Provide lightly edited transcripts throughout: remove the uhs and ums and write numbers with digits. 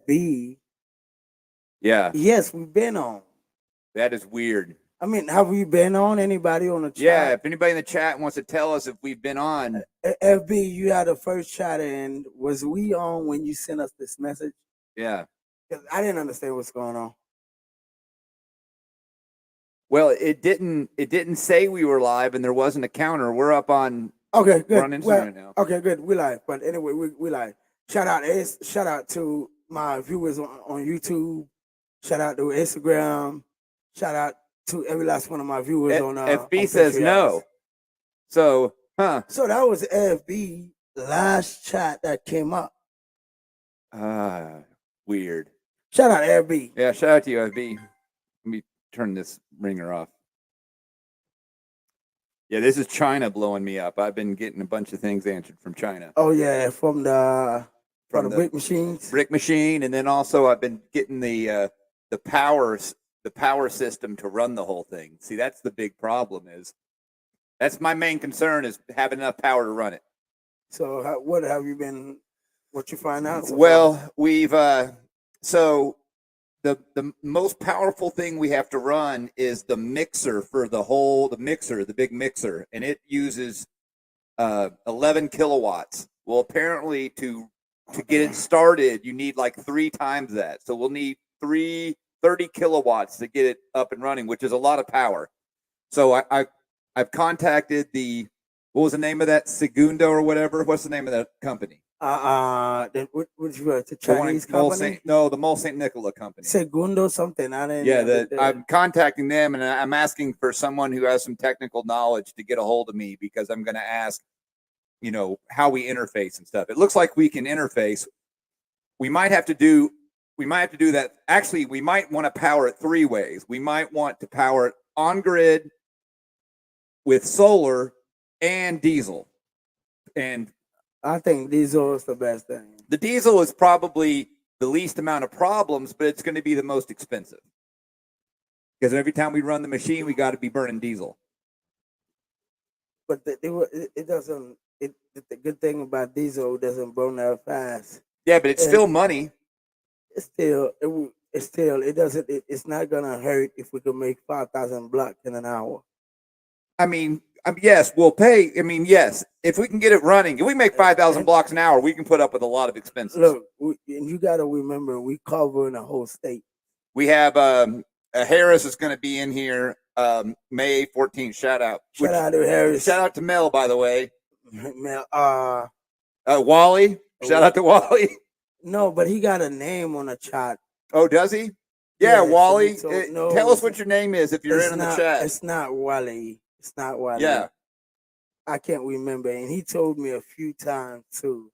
FB. Yeah. Yes, we've been on. That is weird. I mean, have we been on? Anybody on the chat? Yeah, if anybody in the chat wants to tell us if we've been on. FB, you had the first chat in. Was we on when you sent us this message? Yeah. Because I didn't understand what's going on. Well, it didn't say we were live, and there wasn't a counter. We're up on. Okay, good. We're on Instagram now. Okay, good. We live. But anyway, we live. Shout out to my viewers on YouTube. Shout out to Instagram. Shout out to every last one of my viewers on FB on says Patreon. no. So, So that was FB last chat that came up. Weird. Shout out to FB. Yeah, shout out to you, FB. Let me turn this ringer off. Yeah, this is China blowing me up. I've been getting a bunch of things answered from China. Oh yeah, from the brick machines. Brick machine, and then also I've been getting the power system to run the whole thing. See, that's the big problem. That's my main concern is having enough power to run it. So what have you been? What you find out? So well, we've so the most powerful thing we have to run is the mixer for the big mixer, and it uses 11 kilowatts. Well, apparently to get it started, you need like 3 times that. So we'll need 30 kilowatts to get it up and running, which is a lot of power. So I've contacted what was the name of that? Segundo or whatever? What's the name of that company? The Chinese company? The Mole St. Nicola company. Segundo something. I didn't. Yeah, I'm contacting them, and I'm asking for someone who has some technical knowledge to get a hold of me because I'm going to ask, how we interface and stuff. It looks like we can interface. We might have to do that. Actually, we might want to power it 3 ways. We might want to power it on grid with solar and diesel. And I think diesel is the best thing. The diesel is probably the least amount of problems, but it's going to be the most expensive. Because every time we run the machine, we got to be burning diesel. But it doesn't. The good thing about diesel doesn't burn that fast. Yeah, but it's still money. It's not gonna hurt if we can make 5,000 blocks in an hour. I mean, yes, we'll pay. I mean, yes, if we can get it running, if we make 5,000 blocks an hour, we can put up with a lot of expenses. Look, and you got to remember, we cover in a whole state. We have Harris is going to be in here May 14th. Shout out to Harris. Shout out to Mel, by the way. Mel. Wally. Shout out to Wally. No, but he got a name on the chat. Oh, does he? Yeah, Wally. No, tell us what your name is if you're in the chat. It's not Wally. It's not Wally. Yeah. I can't remember. And he told me a few times too.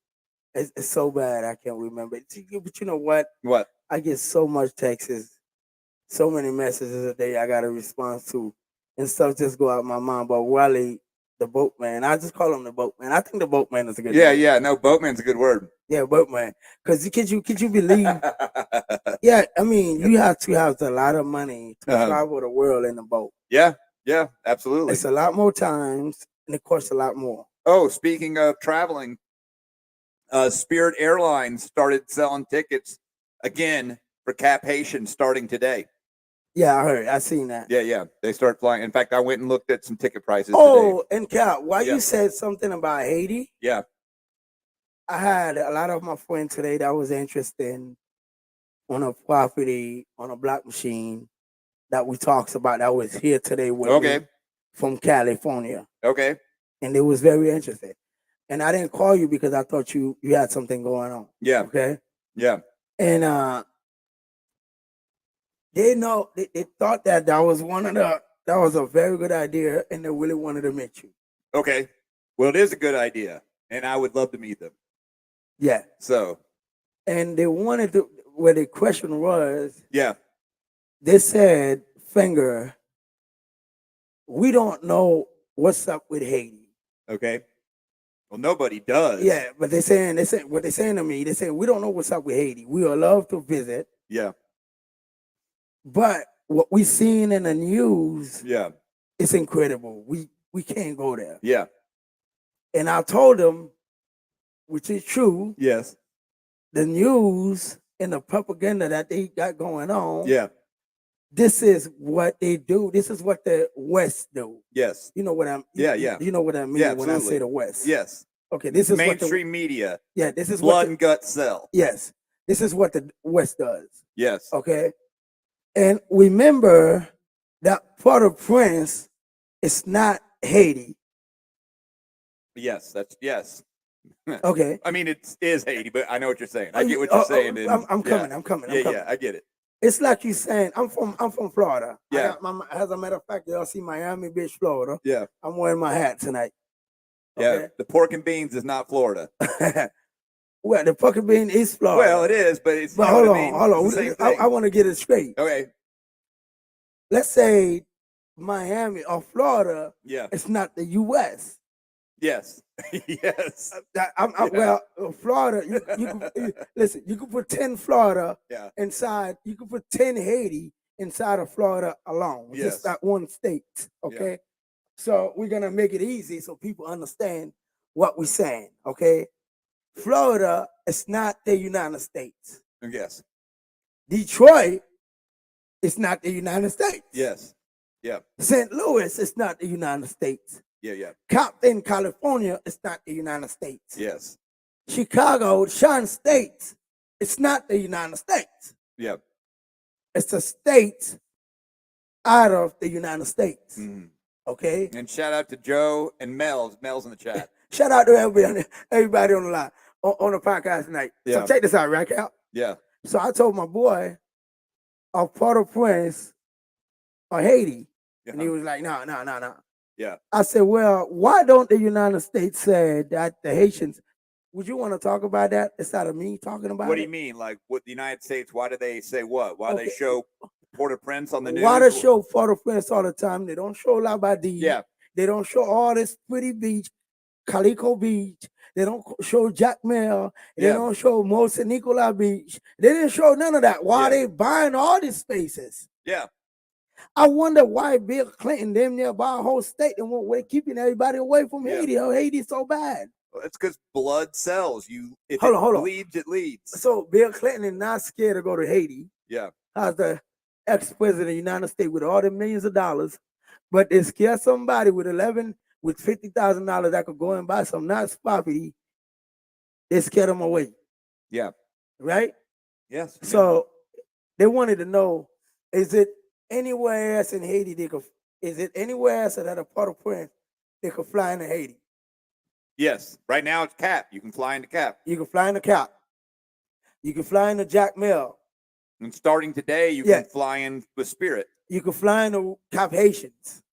It's so bad I can't remember. But you know what? What? I get so much texts, so many messages a day I got to respond to. And stuff just go out my mind. But Wally, the boatman, I just call him the boatman. I think the boatman is a good name. Yeah. No, boatman's a good word. Yeah, boatman. Because could you believe? Yeah, I mean, you have to have a lot of money to travel the world in a boat. Yeah, absolutely. It's a lot more times, and it costs a lot more. Oh, speaking of traveling, Spirit Airlines started selling tickets again for Cap Haitian starting today. Yeah, I heard. I seen that. Yeah. They start flying. In fact, I went and looked at some ticket prices today. And Cap, you said something about Haiti? Yeah. I had a lot of my friends today that was interested on a property, on a block machine that we talked about that was here today with me from California. Okay. And they was very interested. And I didn't call you because I thought you had something going on. Yeah. Okay. Yeah. And they thought that was that was a very good idea, and they really wanted to meet you. Okay. Well, it is a good idea, and I would love to meet them. Yeah. So. And they wanted to. Where the question was. Yeah. They said, Finger, we don't know what's up with Haiti. Okay. Well, nobody does. Yeah, but what they're saying to me, they say we don't know what's up with Haiti. We would love to visit. Yeah. But what we seen in the news, it's incredible. We can't go there. Yeah. And I told them, which is true. Yes. The news in the propaganda that they got going on. Yeah. This is what they do. This is what the West do. Yes. You know what I'm. Yeah. You know what I mean when I say the West. Yes. Okay. This is mainstream media. Yeah. This is blood and guts sell. Yes. This is what the West does. Yes. Okay. And remember that Port-au-Prince is not Haiti. Yes. That's yes. Okay. I mean, it is Haiti, but I know what you're saying. I get what you're saying. I'm coming. I'm coming. Yeah. I get it. It's like you saying, I'm from Florida. Yeah. As a matter of fact, y'all see Miami Beach, Florida. Yeah. I'm wearing my hat tonight. Okay? Yeah. The pork and beans is not Florida. Well, the pork and bean is Florida. Well, it is, but it's. But hold on. I want to get it straight. Okay. Let's say Miami or Florida. Yeah. It's not the U.S. Yes. Yes. Well, Florida. Listen. You can put 10 Florida inside. You can put 10 Haiti inside of Florida alone. Yes. Just that one state. Okay. Yeah. So we're gonna make it easy so people understand what we're saying. Okay. Florida is not the United States. Yes. Detroit is not the United States. Yes. Yeah. St. Louis is not the United States. Yeah. Compton, California is not the United States. Yes. Chicago, Sean State, it's not the United States. Yeah. It's a state out of the United States. Mm-hmm. Okay. And shout out to Joe and Mel's. Mel's in the chat. Shout out to everybody on the line on the podcast tonight. Yeah. So check this out, right, Cal? Yeah. So I told my boy of Port-au-Prince or Haiti, and he was like, no. Yeah. I said, well, why don't the United States say that the Haitians? Would you want to talk about that instead of me talking about it? What do you mean? Like, what the United States? Why do they say what? Why they show Port-au-Prince on the news? Why they show Port-au-Prince all the time? They don't show La Badie. Yeah. They don't show all this pretty beach, Calico Beach. They don't show Jack Mill. They don't show Mont Nicolas Beach. They didn't show none of that. Why are they buying all these spaces? Yeah. I wonder why Bill Clinton them there buy a whole state and we're keeping everybody away from Haiti. Oh, Haiti's so bad. Well, it's because blood sells. If hold it on. bleeds, it leads. So Bill Clinton is not scared to go to Haiti. Yeah. As the ex-president of the United States with all the millions of dollars, but they scare somebody with $50,000 that could go and buy some nice property. They scared them away. Yeah. Right? Yes. So they wanted to know, is it anywhere else in Haiti is it anywhere else that a Port-au-Prince they could fly into Haiti? Yes. Right now it's Cap. You can fly into Cap. You can fly into Cap. You can fly into Jack Mill. And starting today, you can fly in with Spirit. You can fly into Cap Haitians.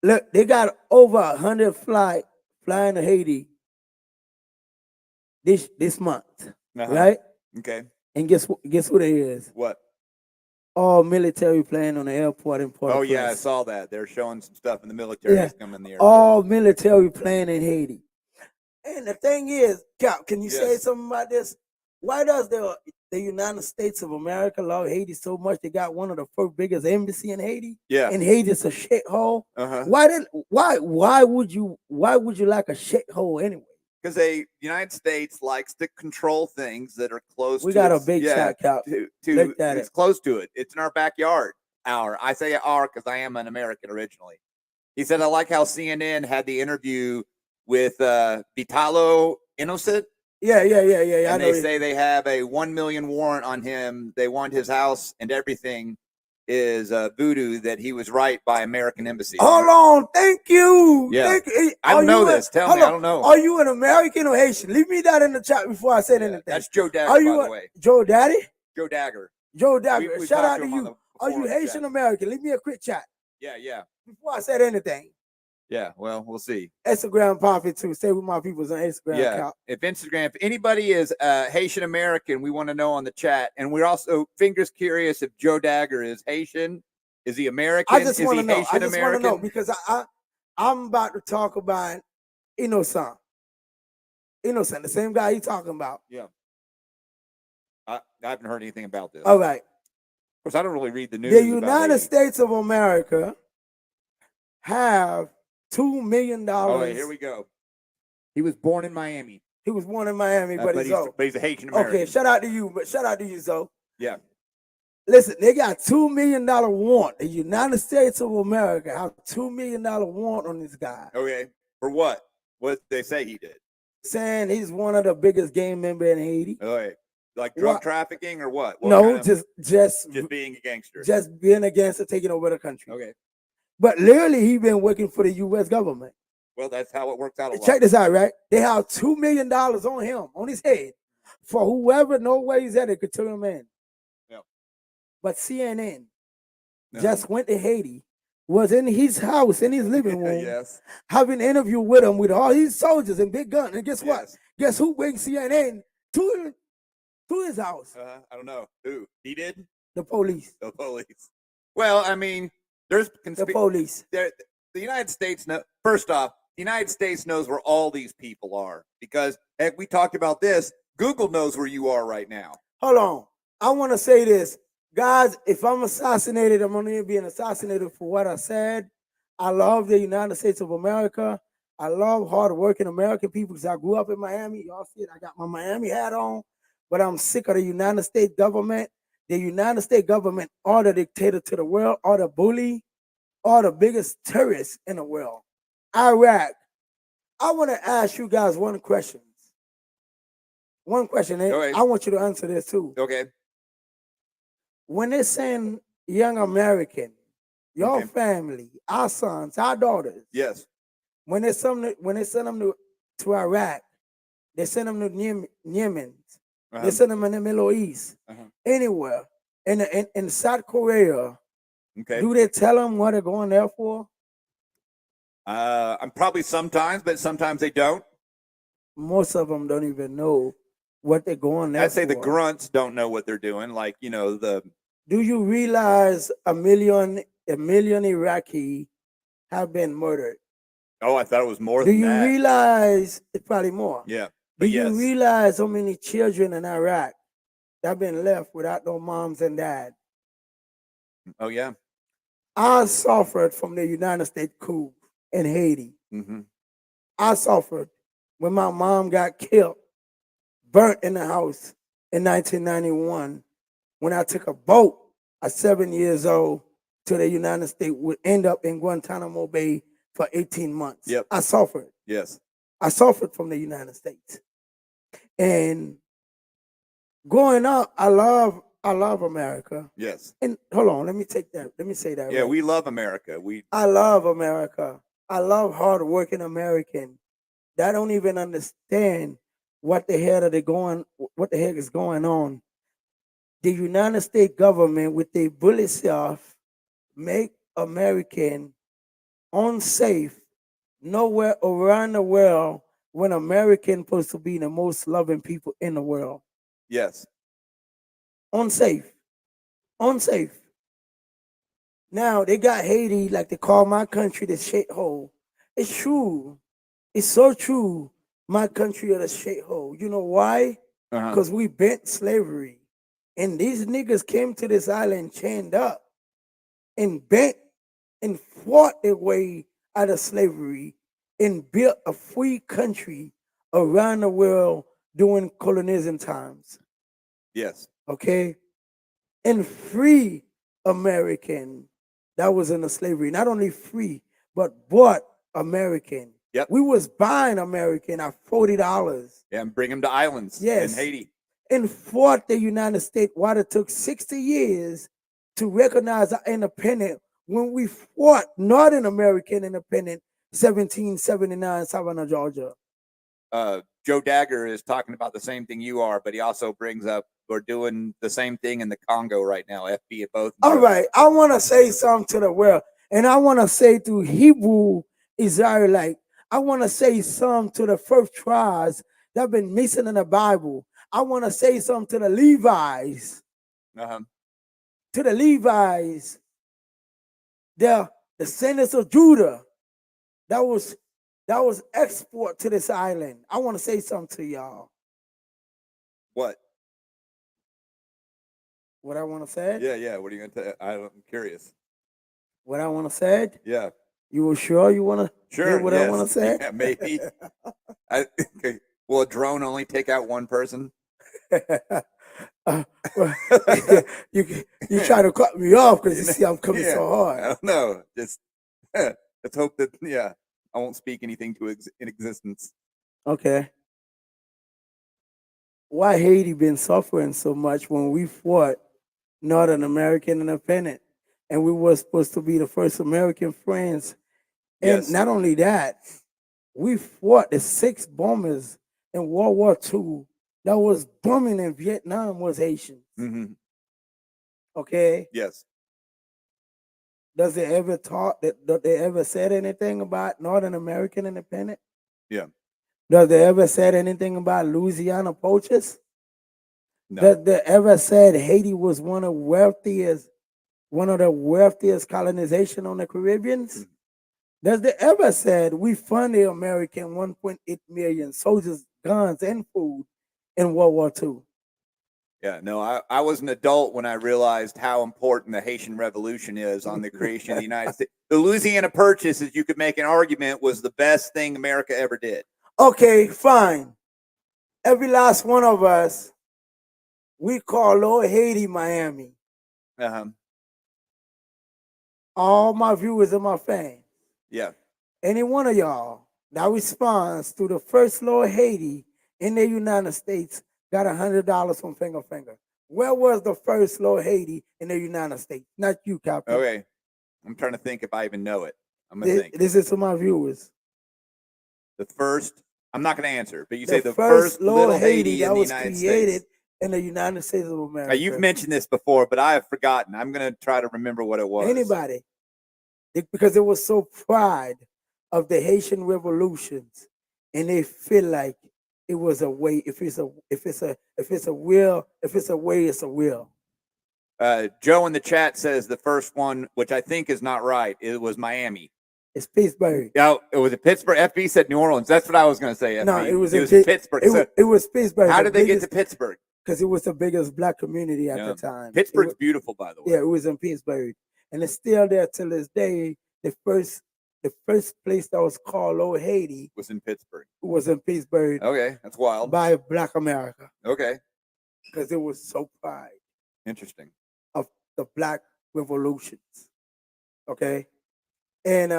Look, they got over 100 flying to Haiti this month, right? Okay. And guess who they is? What? All military plane on the airport in Port-au-Prince. Oh yeah, I saw that. They're showing some stuff in the military that's coming in the airport. All military plane in Haiti. And the thing is, Cap, can you say something about this? Why does the United States of America love Haiti so much? They got one of the first biggest embassy in Haiti. Yeah. And Haiti's a shithole. Why would you like a shithole anyway? Because the United States likes to control things that are close. We got a big shot, Cap. It's close to it. It's in our backyard. I say our because I am an American originally. He said, I like how CNN had the interview with Vitalo Innocent. Yeah. And they say they have a $1 million warrant on him. They want his house and everything is voodoo that he was right by American embassy. Hold on. Thank you. Yeah. Thank you. I don't know this. Tell me. I don't know. Are you an American or Haitian? Leave me that in the chat before I say anything. That's Joe Dagger, by the way. Joe Daddy? Joe Dagger. Joe Dagger. Shout out to you. Are you Haitian American? Leave me a quick chat. Yeah. Before I said anything. Yeah, well, we'll see. Instagram profit too. Stay with my people's on Instagram. Yeah, if anybody is Haitian American, we want to know on the chat. And we're also fingers curious if Joe Dagger is Haitian. Is he American? I just want to know. I just want to know because I'm about to talk about Innocent. Innocent, the same guy you talking about. Yeah. I haven't heard anything about this. All right. Of course, I don't really read the news. The United States of America have $2 million. Oh, here we go. He was born in Miami. He was born in Miami, but he's a Haitian American. Okay, shout out to you, Zoe. Yeah. Listen, they got $2 million warrant. The United States of America have $2 million warrant on this guy. Okay. For what? What did they say he did? Saying he's one of the biggest gang members in Haiti. Okay. Like drug trafficking or what? No, just being a gangster. Just being a gangster, taking over the country. Okay. But literally, he's been working for the U.S. government. Well, that's how it works out a lot. Check this out, right? They have $2 million on him, on his head, for whoever knows where he's at, they could turn him in. Yeah. But CNN just went to Haiti, was in his house, in his living room, having an interview with him with all these soldiers and big guns. And guess what? Guess who brings CNN to his house? I don't know. Who? He did? The police. The police. Well, I mean, there's the police. The United States first off, the United States knows where all these people are because, heck, we talked about this. Google knows where you are right now. Hold on. I want to say this. Guys, if I'm assassinated, I'm only being assassinated for what I said. I love the United States of America. I love hard-working American people because I grew up in Miami. Y'all see it. I got my Miami hat on, but I'm sick of the United States government. The United States government are the dictator to the world, are the bully, are the biggest terrorists in the world. Iraq. I want to ask you guys one question. One question, and I want you to answer this too. Okay. When they send young American, your family, our sons, our daughters. Yes. When they send them to Iraq, they send them to Yemen. They send them in the Middle East. Anywhere. In South Korea. Okay. Do they tell them what they're going there for? I'm probably sometimes, but sometimes they don't. Most of them don't even know what they're going there for. I'd say the grunts don't know what they're doing. Like, Do you realize a million Iraqi have been murdered? Oh, I thought it was more than that. Do you realize it's probably more? Yeah. Do you realize how many children in Iraq that have been left without no moms and dad? Oh, yeah. I suffered from the United States coup in Haiti. Mm-hmm. I suffered when my mom got killed, burnt in the house in 1991. When I took a boat at 7 years old to the United States, would end up in Guantanamo Bay for 18 months. Yep. I suffered. Yes. I suffered from the United States. And growing up, I love America. Yes. And hold on, let me say that. Yeah, we love America. I love America. I love hardworking American that don't even understand what the heck is going on. The United States government with their bully self make American unsafe nowhere around the world when American supposed to be the most loving people in the world. Yes. Unsafe. Now they got Haiti, like they call my country the shithole. It's true. It's so true. My country is a shithole. You know why? Because we bent slavery. And these niggas came to this island chained up and bent and fought their way out of slavery and built a free country around the world during colonialism times. Yes. Okay? And free American that was in the slavery. Not only free, but bought American. Yep. We was buying American at $40. Yeah, and bring them to islands in Haiti. And fought the United States while it took 60 years to recognize our independence when we fought Northern American independence 1779 Savannah, Georgia. Joe Dagger is talking about the same thing you are, but he also brings up we're doing the same thing in the Congo right now. FB at both. All right, I want to say something to the world, and I want to say to Hebrew Israelite, I want to say something to the first tribes that have been missing in the Bible. I want to say something to the Levites. To the Levites, the descendants of Judah, that was export to this island. I want to say something to y'all. What? What I want to say? Yeah. What are you going to? I'm curious. What I want to say? Yeah. You were sure you want to? Sure. Hear what I want to say? Yeah, maybe. Will a drone only take out one person? Well, you try to cut me off because you see I'm coming so hard. I don't know. Just let's hope that I won't speak anything to in existence. Okay. Why Haiti been suffering so much when we fought Northern American independence and we were supposed to be the first American friends? And Yes. not only that, we fought the 6 bombers in World War II that was bombing in Vietnam was Haitians. Mm-hmm. Okay. Yes. Does they ever talk that they ever said anything about Northern American independence? Yeah. Does they ever said anything about Louisiana purchase? No. Does they ever said Haiti was one of the wealthiest colonization on the Caribbeans? Mm-hmm. Does they ever said we funded American 1.8 million soldiers, guns, and food in World War II? Yeah, no, I was an adult when I realized how important the Haitian Revolution is on the creation of the United States. The Louisiana Purchase, as you could make an argument, was the best thing America ever did. Okay, fine. Every last one of us, we call Lord Haiti Miami. Uh-huh. All my viewers and my fans. Yeah. Any one of y'all that responds to the first Lord Haiti in the United States got $100 from FingerFinger. Where was the first Lord Haiti in the United States? Not you, Captain. Okay. I'm trying to think if I even know it. I'm going to think. This is to my viewers. The first, I'm not going to answer, but you The say the first Lord little Haiti that in the was United created States. in the United States of America. You've mentioned this before, but I have forgotten. I'm going to try to remember what it was. Anybody. Because it was so pride of the Haitian revolutions, and they feel like it was a way. If it's a will, if it's a way, it's a will. Joe in the chat says the first one, which I think is not right. It was Miami. It's Pittsburgh. Yeah, it was Pittsburgh. FB said New Orleans. That's what I was going to say. FB. No, it was Pittsburgh. It was Pittsburgh. How did they get to Pittsburgh? Because it was the biggest black community at the time. Pittsburgh's beautiful, by the way. Yeah, it was in Pittsburgh, and it's still there till this day. The first place that was called Old Haiti was in Pittsburgh. Was in Pittsburgh. Okay, that's wild. By Black America. Okay. Because it was so pride. Interesting. Of the Black revolutions. Okay. And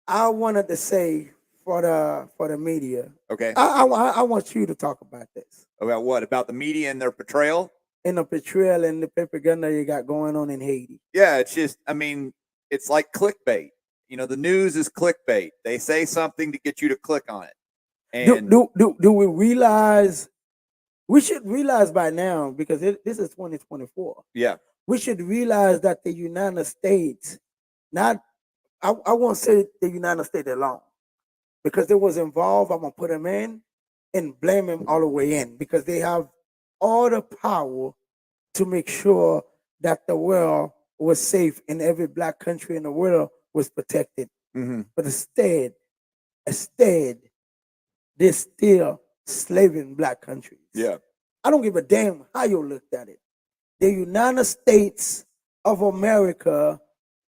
I wanted to say for the media. Okay. I want you to talk about this. About what? About the media and their portrayal? And the portrayal and the propaganda you got going on in Haiti. Yeah, it's just, I mean, it's like clickbait. You know, the news is clickbait. They say something to get you to click on it. And do we realize? We should realize by now, because this is 2024. Yeah. We should realize that the United States, I won't say the United States alone, because they was involved. I'm gonna put them in and blame them all the way in, because they have all the power to make sure that the world was safe and every black country in the world was protected. Mm-hmm. But instead, they're still slaving black countries. Yeah. I don't give a damn how you looked at it. The United States of America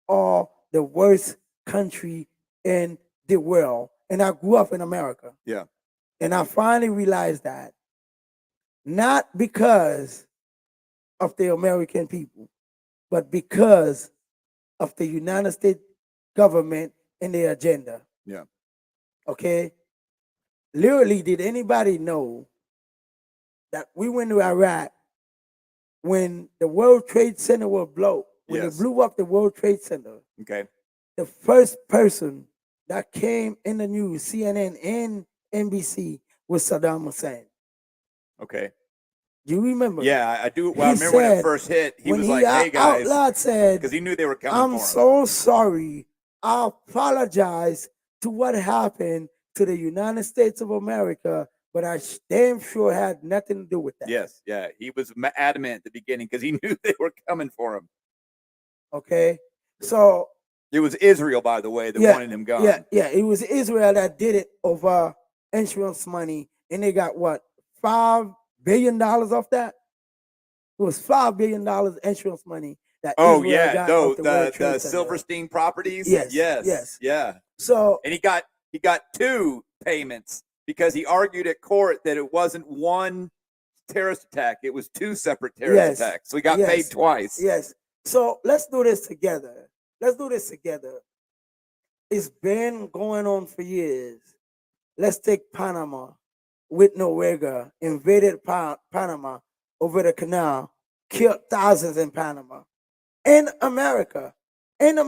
are the worst country in the world. And I grew up in America. Yeah. And I finally realized that. Not because of the American people, but because of the United States government and their agenda. Yeah. Okay? Literally, did anybody know that we went to Iraq when the World Trade Center was blown? When they blew up the World Trade Center. Okay. The first person that came in the news, CNN and NBC, was Saddam Hussein. Okay. Do you remember? Yeah, I do. Well, I remember when it first hit, he was like, hey, guys. Out loud said, because he knew they were coming I'm for him. so sorry. I apologize to what happened to the United States of America, but I damn sure had nothing to do with that. Yes, yeah. He was adamant at the beginning because he knew they were coming for him. Okay. So it was Israel, by the way, that wanted him gone. Yeah. It was Israel that did it over insurance money, and they got what, $5 billion off that? It was $5 billion insurance money that Israel got off the Silverstein properties. Yes. Yeah. So and he got 2 payments because he argued at court that it wasn't one terrorist attack; it was two separate terrorist attacks. So he got paid twice. Yes. So let's do this together. It's been going on for years. Let's take Panama with Noriega, invaded Panama over the canal, killed thousands in Panama. In America, and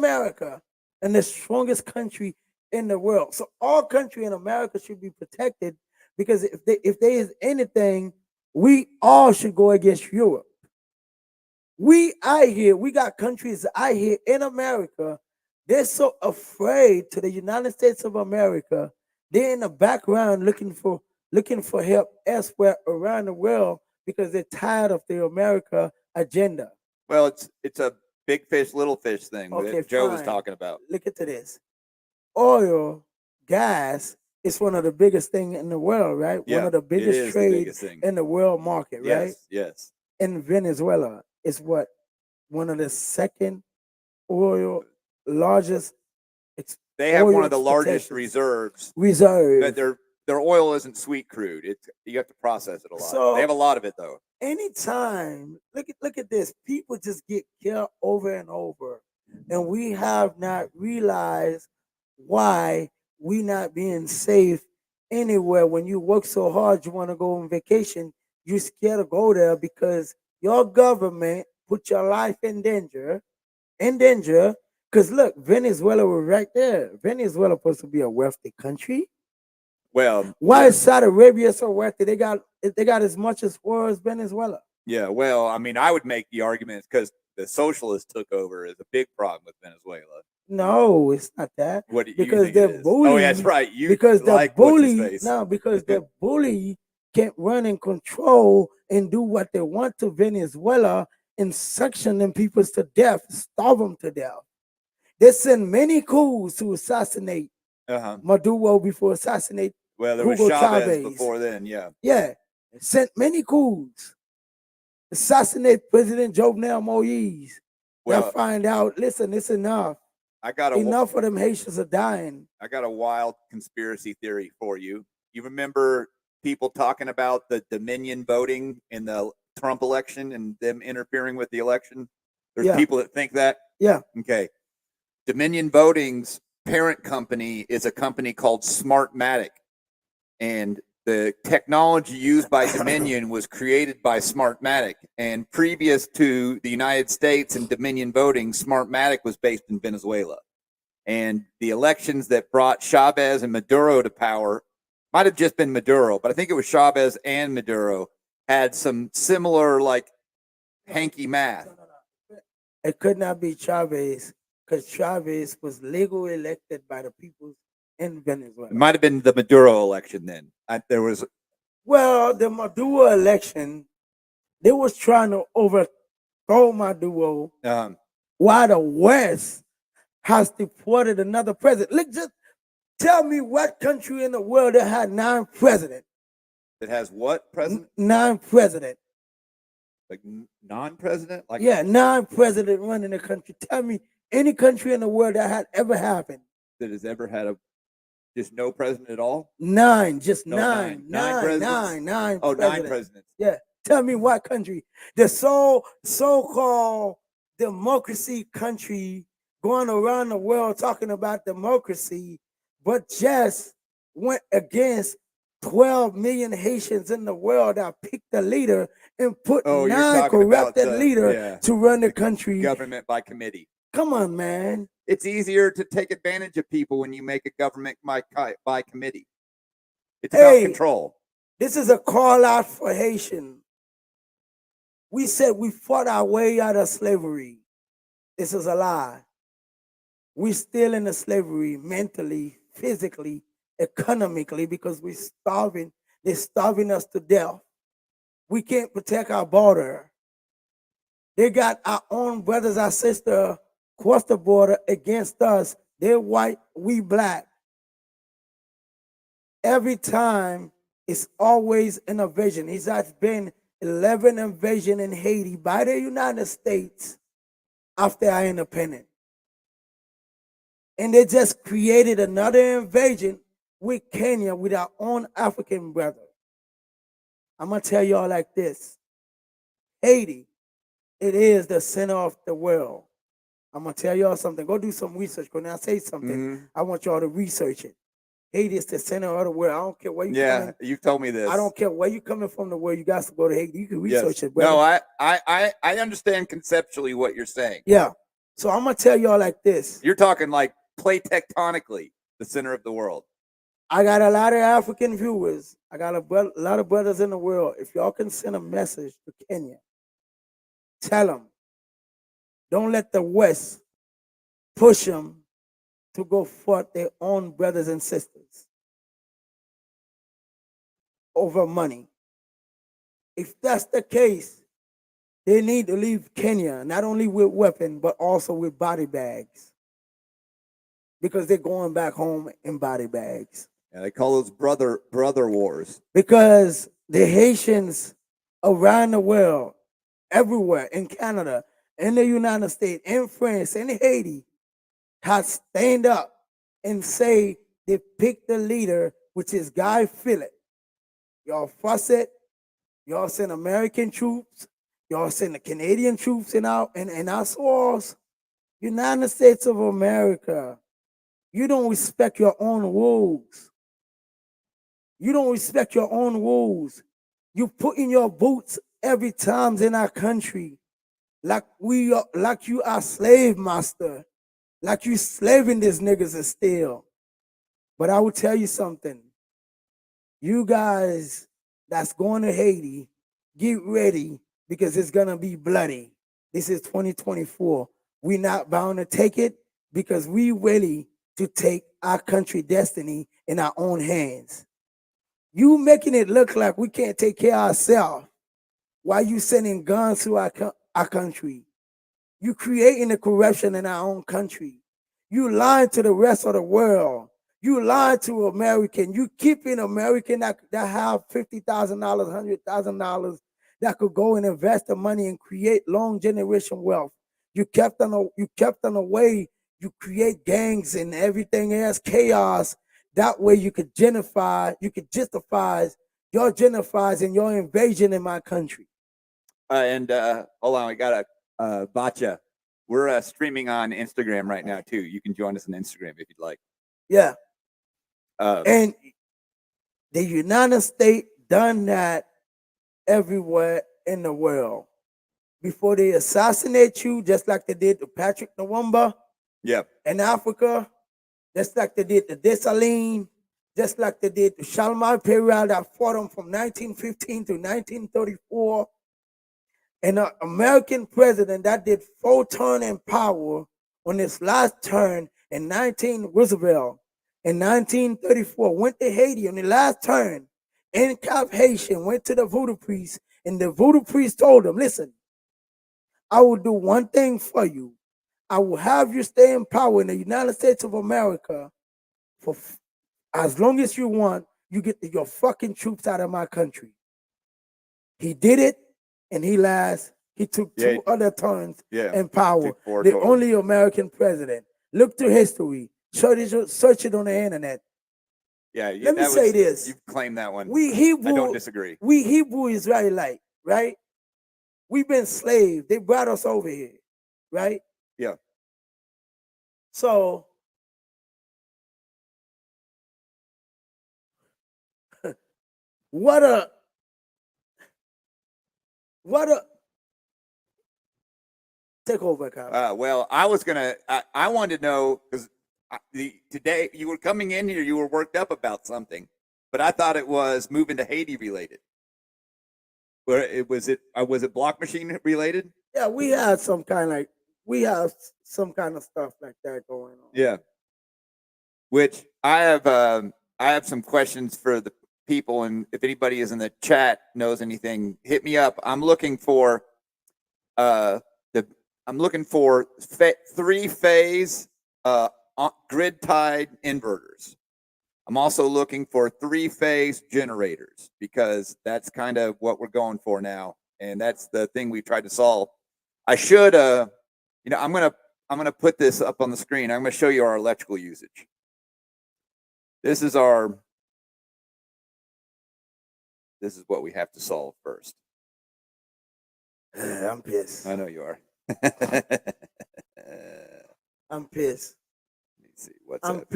the strongest country in the world. So all country in America should be protected, because if there is anything, we all should go against Europe. We got countries out here in America. They're so afraid to the United States of America. They're in the background looking for help elsewhere around the world because they're tired of the America agenda. Well, it's a big fish, little fish thing that Joe was fine. talking about. Look at this. Oil, gas is one of the biggest things in the world, right? Yeah, one of the biggest trades in the world market, right? Yes. In Venezuela, it's what? One of the second oil largest. They have one of the largest reserves. But their oil isn't sweet crude. You have to process it a lot. So they have a lot of it though. Anytime, look at this. People just get killed over and over, and we have not realized why we not being safe anywhere. When you work so hard, you want to go on vacation, you're scared to go there because your government put your life in danger. Because look, Venezuela was right there. Venezuela supposed to be a wealthy country. Well, why is Saudi Arabia so wealthy? They got as much as oil as Venezuela. Yeah, well, I mean, I would make the argument because the socialists took over is a big problem with Venezuela. No, it's not that. What do you because think they're bully. Oh, yeah, that's right. Because the bully. No, because the bully can't run and control and do what they want to Venezuela and suction them people to death, starve them to death. They send many coups to assassinate Maduro before assassinate. Well, there was Chavez before then, yeah. Yeah, sent many coups. Assassinate President Jovenel Moise. Well, I find out, listen, it's enough. Enough of them Haitians are dying. I got a wild conspiracy theory for you. You remember people talking about the Dominion voting in the Trump election and them interfering with the election? There's people that think that? Yeah. Okay. Dominion Voting's parent company is a company called Smartmatic. And the technology used by Dominion was created by Smartmatic. And previous to the United States and Dominion Voting, Smartmatic was based in Venezuela. And the elections that brought Chavez and Maduro to power, might have just been Maduro, but I think it was Chavez and Maduro, had some similar, like, hanky math. It could not be Chavez, because Chavez was legally elected by the people in Venezuela. It might have been the Maduro election then. The Maduro election, they was trying to overthrow Maduro while the West has deported another president. Look, just tell me what country in the world that had 9 presidents. That has what president? 9 presidents. Like non-president? Like 9 presidents running the country. Tell me any country in the world that had ever happened. That has ever had just no president at all? 9, just no, 9. 9 presidents? 9 Oh, presidents. 9 presidents. Yeah. Tell me what country. The so-called democracy country going around the world talking about democracy, but just went against 12 million Haitians in the world that picked a leader and put 9 corrupted leaders to run the country. Government by committee. Come on, man. It's easier to take advantage of people when you make a government by committee. It's about control. This is a call out for Haitian. We said we fought our way out of slavery. This is a lie. We're still in the slavery mentally, physically, economically, because we're starving. They're starving us to death. We can't protect our border. They got our own brothers, our sisters across the border against us. They're white, we black. Every time, it's always an invasion. It has been 11 invasions in Haiti by the United States after our independence. And they just created another invasion with Kenya, with our own African brother. I'm going to tell y'all like this. Haiti, it is the center of the world. I'm going to tell y'all something. Go do some research. When I say something, I want y'all to research it. Haiti is the center of the world. I don't care where you coming. Yeah, you've told me this. I don't care where you coming from the world. You got to go to Haiti. You can research it. Brother. No, I understand conceptually what you're saying. Yeah. So I'm going to tell y'all like this. You're talking like plate tectonically, the center of the world. I got a lot of African viewers. I got a lot of brothers in the world. If y'all can send a message to Kenya, tell them, don't let the West push them to go fight their own brothers and sisters over money. If that's the case, they need to leave Kenya, not only with weapons, but also with body bags. Because they're going back home in body bags. Yeah, they call those brother wars. Because the Haitians around the world, everywhere, in Canada, in the United States, in France, in Haiti, have stand up and say they picked the leader, which is Guy Philip. Y'all fuss it. Y'all send American troops. Y'all send the Canadian troops in our soils. United States of America. You don't respect your own rules. You don't respect your own rules. You put in your boots every time in our country, like you are slave master, like you slaving these niggas still. But I will tell you something. You guys that's going to Haiti, get ready because it's gonna be bloody. This is 2024. We're not bound to take it because we ready to take our country destiny in our own hands. You making it look like we can't take care of ourselves while you sending guns to our country. You creating the corruption in our own country. You lying to the rest of the world. You lying to American. You keeping American that have $50,000, $100,000 that could go and invest the money and create long generation wealth. You kept them away. You create gangs and everything else, chaos. That way you could justify your genocides and your invasion in my country. Hold on, we got a Bacha. We're streaming on Instagram right now too. You can join us on Instagram if you'd like. Yeah. And the United States done that everywhere in the world. Before they assassinate you, just like they did to Patrick Nwamba in Africa, just like they did to Dessalines, just like they did to Shalmar Period that fought them from 1915 to 1934. And an American president that did 4 terms in power on his last term in Roosevelt in 1934 went to Haiti on the last turn in Cap Haitian, went to the voodoo priest, and the voodoo priest told him, listen, I will do one thing for you. I will have you stay in power in the United States of America for as long as you want. You get your fucking troops out of my country. He did it, and he took 2 other turns in power. The only American president. Look through history. Search it on the internet. Yeah, let me say this. You claim that one. I don't disagree. We Hebrew Israelite, right? We've been slaves. They brought us over here, right? Yeah. So what a take over, Kyle. Well, I wanted to know because today you were coming in here, you were worked up about something, but I thought it was moving to Haiti related. Was it block machine related? Yeah, we have some kind of stuff like that going on. Yeah. Which I have some questions for the people, and if anybody is in the chat knows anything, hit me up. I'm looking for 3-phase grid tied inverters. I'm also looking for 3-phase generators because that's kind of what we're going for now, and that's the thing we tried to solve. I should, I'm gonna put this up on the screen. I'm gonna show you our electrical usage. This is what we have to solve first. I'm pissed. I know you are. I'm pissed. Let me see what's up.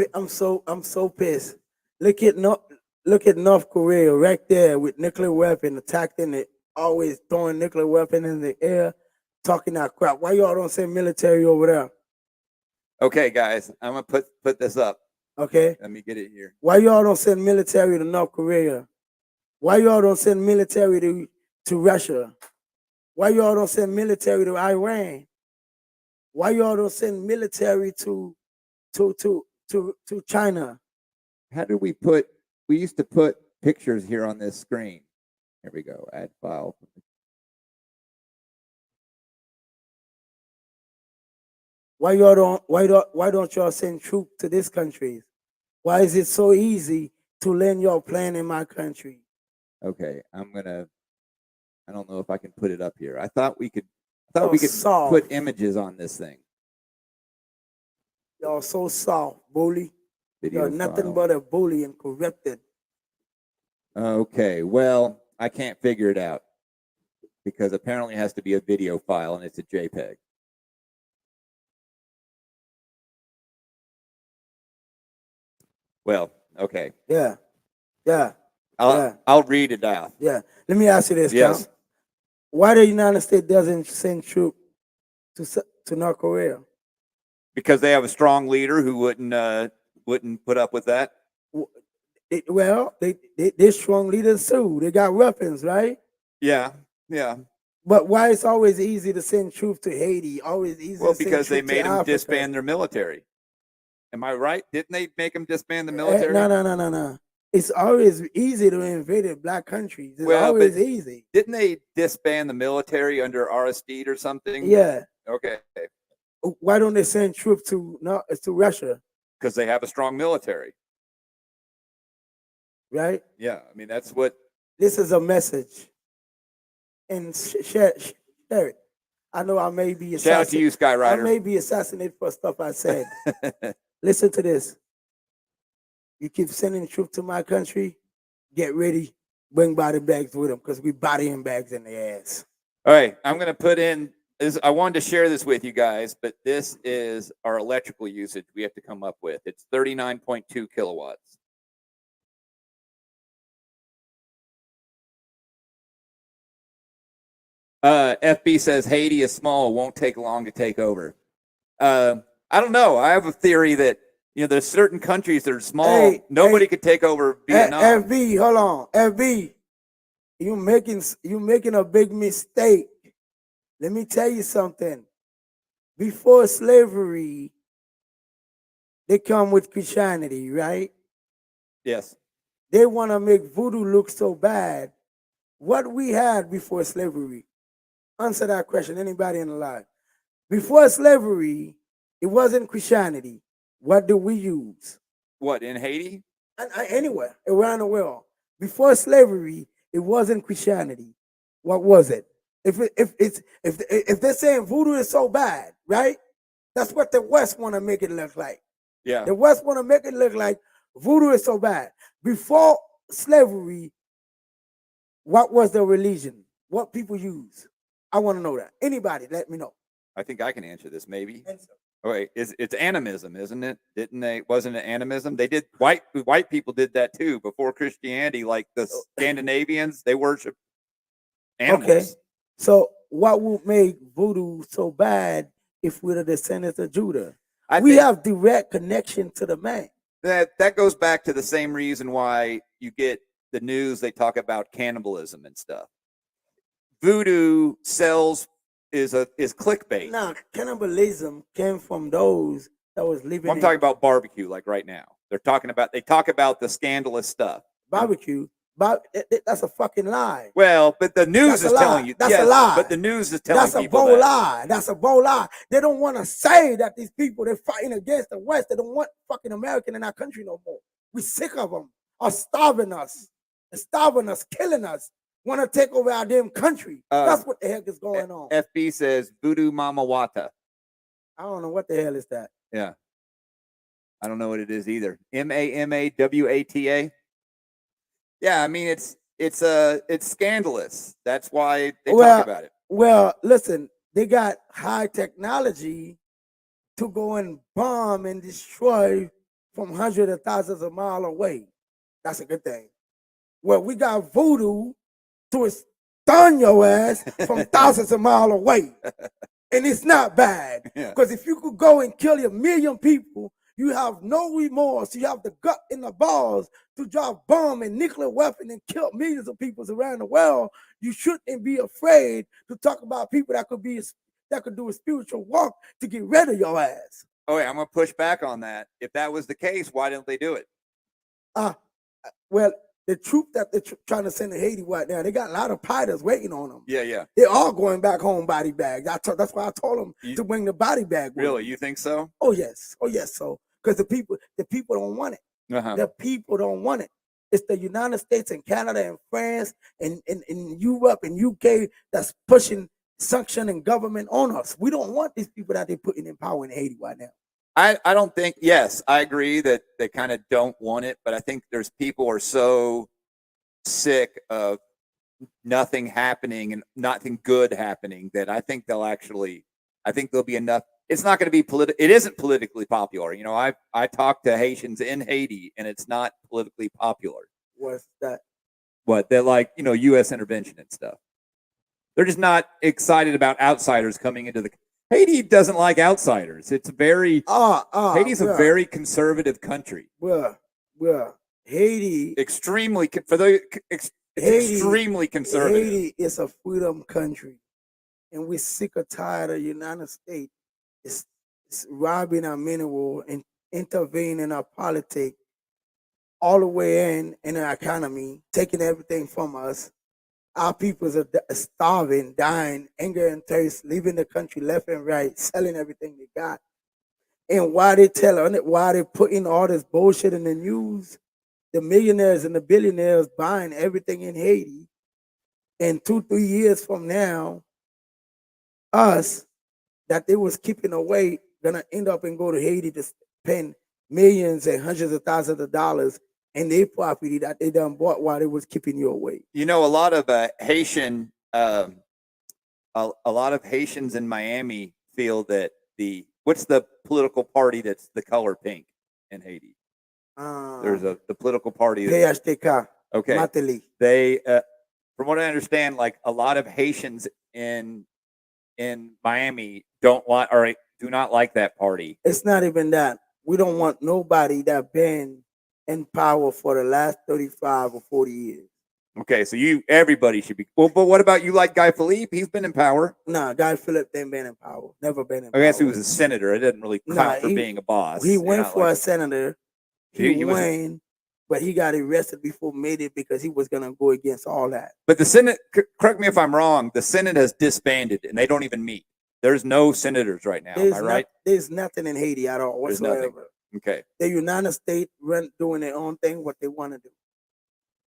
I'm so pissed. Look at North Korea right there with nuclear weapon attacking it, always throwing nuclear weapon in the air, talking that crap. Why y'all don't send military over there? Okay, guys, I'm gonna put this up. Okay. Let me get it here. Why y'all don't send military to North Korea? Why y'all don't send military to Russia? Why y'all don't send military to Iran? Why y'all don't send military to China? How did we used to put pictures here on this screen. Here we go. Add file. Why don't y'all send troops to this country? Why is it so easy to land your plane in my country? Okay, I don't know if I can put it up here. I thought we could soft. Put images on this thing. Y'all so soft, bully. Video You're nothing file. but a bully and corrupted. Okay, well, I can't figure it out because apparently it has to be a video file and it's a JPEG. Well, okay. Yeah. I'll read it out. Yeah. Let me ask you this, Yes. Count. Why the United States doesn't send troops to North Korea? Because they have a strong leader who wouldn't put up with that. They're strong leaders too. They got weapons, right? Yeah. But why it's always easy to send troops to Haiti? Always easy. Well, to send because they troops to made them Africa. disband their military. Am I right? Didn't they make them disband the military? No. It's always easy to invade black countries. It's always easy. Didn't they disband the military under Aristide or something? Yeah. Okay. Why don't they send troops to Russia? Because they have a strong military. Right? Yeah. I mean, that's what. This is a message. And share it. I know I may be assassinated. Shout out to you, Skyrider. I may be assassinated for stuff I said. Listen to this. You keep sending troops to my country, get ready, bring body bags with them because we bodying bags in the ass. All right, I'm going to put in this. I wanted to share this with you guys, but this is our electrical usage we have to come up with. It's 39.2 kilowatts. FB says Haiti is small, won't take long to take over. I don't know. I have a theory that there's certain countries that are small. Nobody could take over Vietnam. FB, hold on. FB, you making a big mistake. Let me tell you something. Before slavery, they come with Christianity, right? Yes. They want to make voodoo look so bad. What we had before slavery? Answer that question, anybody in the live. Before slavery, it wasn't Christianity. What do we use? What, in Haiti? Anywhere around the world. Before slavery, it wasn't Christianity. What was it? If they're saying voodoo is so bad, right? That's what the West want to make it look like. Yeah. The West want to make it look like voodoo is so bad. Before slavery, what was the religion? What people use? I want to know that. Anybody, let me know. I think I can answer this, maybe. Oh, wait, it's animism, isn't it? Wasn't it animism? They did, white people did that too before Christianity, like the Scandinavians, they worship animals. Okay. So what would make voodoo so bad if we're the descendants of Judah? We have direct connection to the man. That goes back to the same reason why you get the news, they talk about cannibalism and stuff. Voodoo sells is clickbait. Now, cannibalism came from those that was living. I'm talking about barbecue, like right now. They talk about the scandalous stuff. Barbecue, that's a fucking lie. Well, but the news is telling you that's a lie. But the news is telling that's people a bold lie. That's a bold lie. They don't want to say that these people they're fighting against the West. They don't want fucking American in our country no more. We're sick of them. Are starving us, killing us. Want to take over our damn country. That's what the heck is going on. FB says Voodoo Mama Wata. I don't know what the hell is that. Yeah. I don't know what it is either. MAMAWATA. Yeah, I mean it's scandalous. That's why they talk about it. Well, listen, they got high technology to go and bomb and destroy from hundreds of thousands of miles away. That's a good thing. Well, we got voodoo to stun your ass from thousands of miles away. And it's not bad. Because if you could go and kill 1 million people, you have no remorse. You have the gut and the balls to drop bomb and nuclear weapon and kill millions of people around the world. You shouldn't be afraid to talk about people that could do a spiritual walk to get rid of your ass. Oh, yeah, I'm gonna push back on that. If that was the case, why didn't they do it? Well, the troop that they're trying to send to Haiti right now, they got a lot of pilots waiting on them. Yeah. They're all going back home body bags. That's why I told them to bring the body bag. Really, you think so? Oh yes. So because the people don't want it. The people don't want it. It's the United States and Canada and France and Europe and UK that's pushing sanction and government on us. We don't want these people that they're putting in power in Haiti right now. I don't think, yes, I agree that they kind of don't want it, but I think there's people are so sick of nothing happening and nothing good happening that I think there'll be enough. It's not going to be it isn't politically popular. You know, I talked to Haitians in Haiti and it's not politically popular. What's that? What? They're like, you know, U.S. intervention and stuff. They're just not excited about outsiders coming into the Haiti doesn't like outsiders. It's very Haiti's a very conservative country. Well, Haiti extremely conservative. Haiti is a freedom country, and we're sick or tired of the United States. It's robbing our mineral and intervening in our politics all the way in our economy, taking everything from us. Our people are starving, dying, anger and thirst, leaving the country left and right, selling everything they got. And why they putting all this bullshit in the news, the millionaires and the billionaires buying everything in Haiti, and 2-3 years from now, us that they was keeping away gonna end up and go to Haiti to spend millions and hundreds of thousands of dollars and their property that they done bought while they was keeping you away. You know, a lot of Haitian, a lot of Haitians in Miami feel that what's the political party that's the color pink in Haiti? There's the political party. PHTK. Okay. Mateli. They, from what I understand, like a lot of Haitians in Miami do not like that party. It's not even that. We don't want nobody that been in power for the last 35 or 40 years. Okay, so everybody should be. Well, but what about you like Guy Philippe? He's been in power. Nah, Guy Philippe ain't been in power. Never been in power. I guess he was a senator. It didn't really count for being a boss. He went for a senator. He won, but he got arrested before made it because he was going to go against all that. But the Senate, correct me if I'm wrong, the Senate has disbanded and they don't even meet. There's no senators right now. Am I right? There's nothing in Haiti at all whatsoever. Okay. The United States doing their own thing, what they want to do.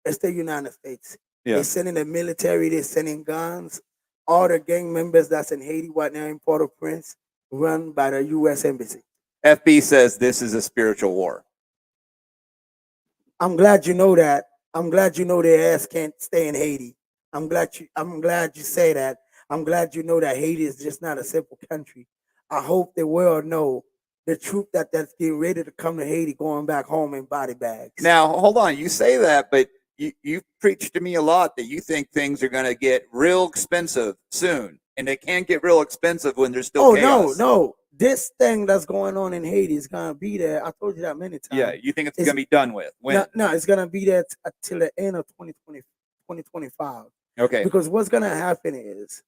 It's the United States. Yeah. They're sending the military, they're sending guns. All the gang members that's in Haiti right now in Port-au-Prince run by the U.S. Embassy. FB says this is a spiritual war. I'm glad you know that. I'm glad you know their ass can't stay in Haiti. I'm glad you say that. I'm glad you know that Haiti is just not a simple country. I hope the world know the truth that's getting ready to come to Haiti going back home in body bags. Now, hold on. You say that, but you preach to me a lot that you think things are going to get real expensive soon. And they can't get real expensive when there's still chaos. No. This thing that's going on in Haiti is going to be there. I told you that many times. Yeah, you think it's going to be done with? When? No, it's going to be there until the end of 2025. Okay. Because what's going to happen is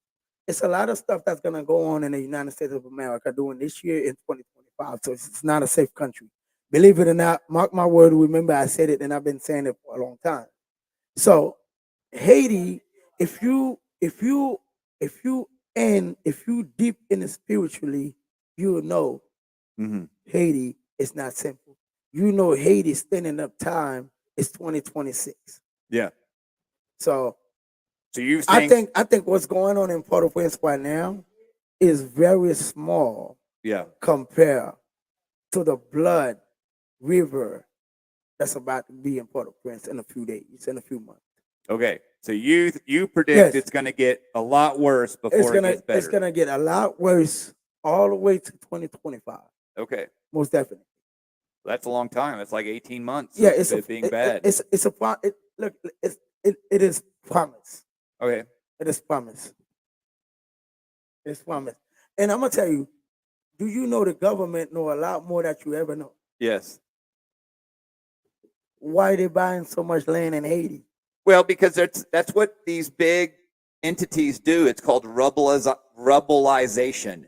it's a lot of stuff that's going to go on in the United States of America doing this year in 2025. So it's not a safe country. Believe it or not, mark my word, remember I said it and I've been saying it for a long time. So Haiti, if you deep in it spiritually, you know Haiti is not simple. You know Haiti standing up time is 2026. Yeah. So you think I think what's going on in Port-au-Prince right now is very small. Yeah. Compared to the blood river that's about to be in Port-au-Prince in a few days, in a few months. Okay, so you predict it's going to get a lot worse before it gets better. It's going to get a lot worse all the way to 2025. Okay, most definitely. That's a long time. That's like 18 months. Yeah, of it being bad. It's a look. It is promise. Okay, it is promise. It's promise. And I'm gonna tell you, do you know the government know a lot more that you ever know? Yes. Why they buying so much land in Haiti? Well, because that's what these big entities do. It's called rubbleization.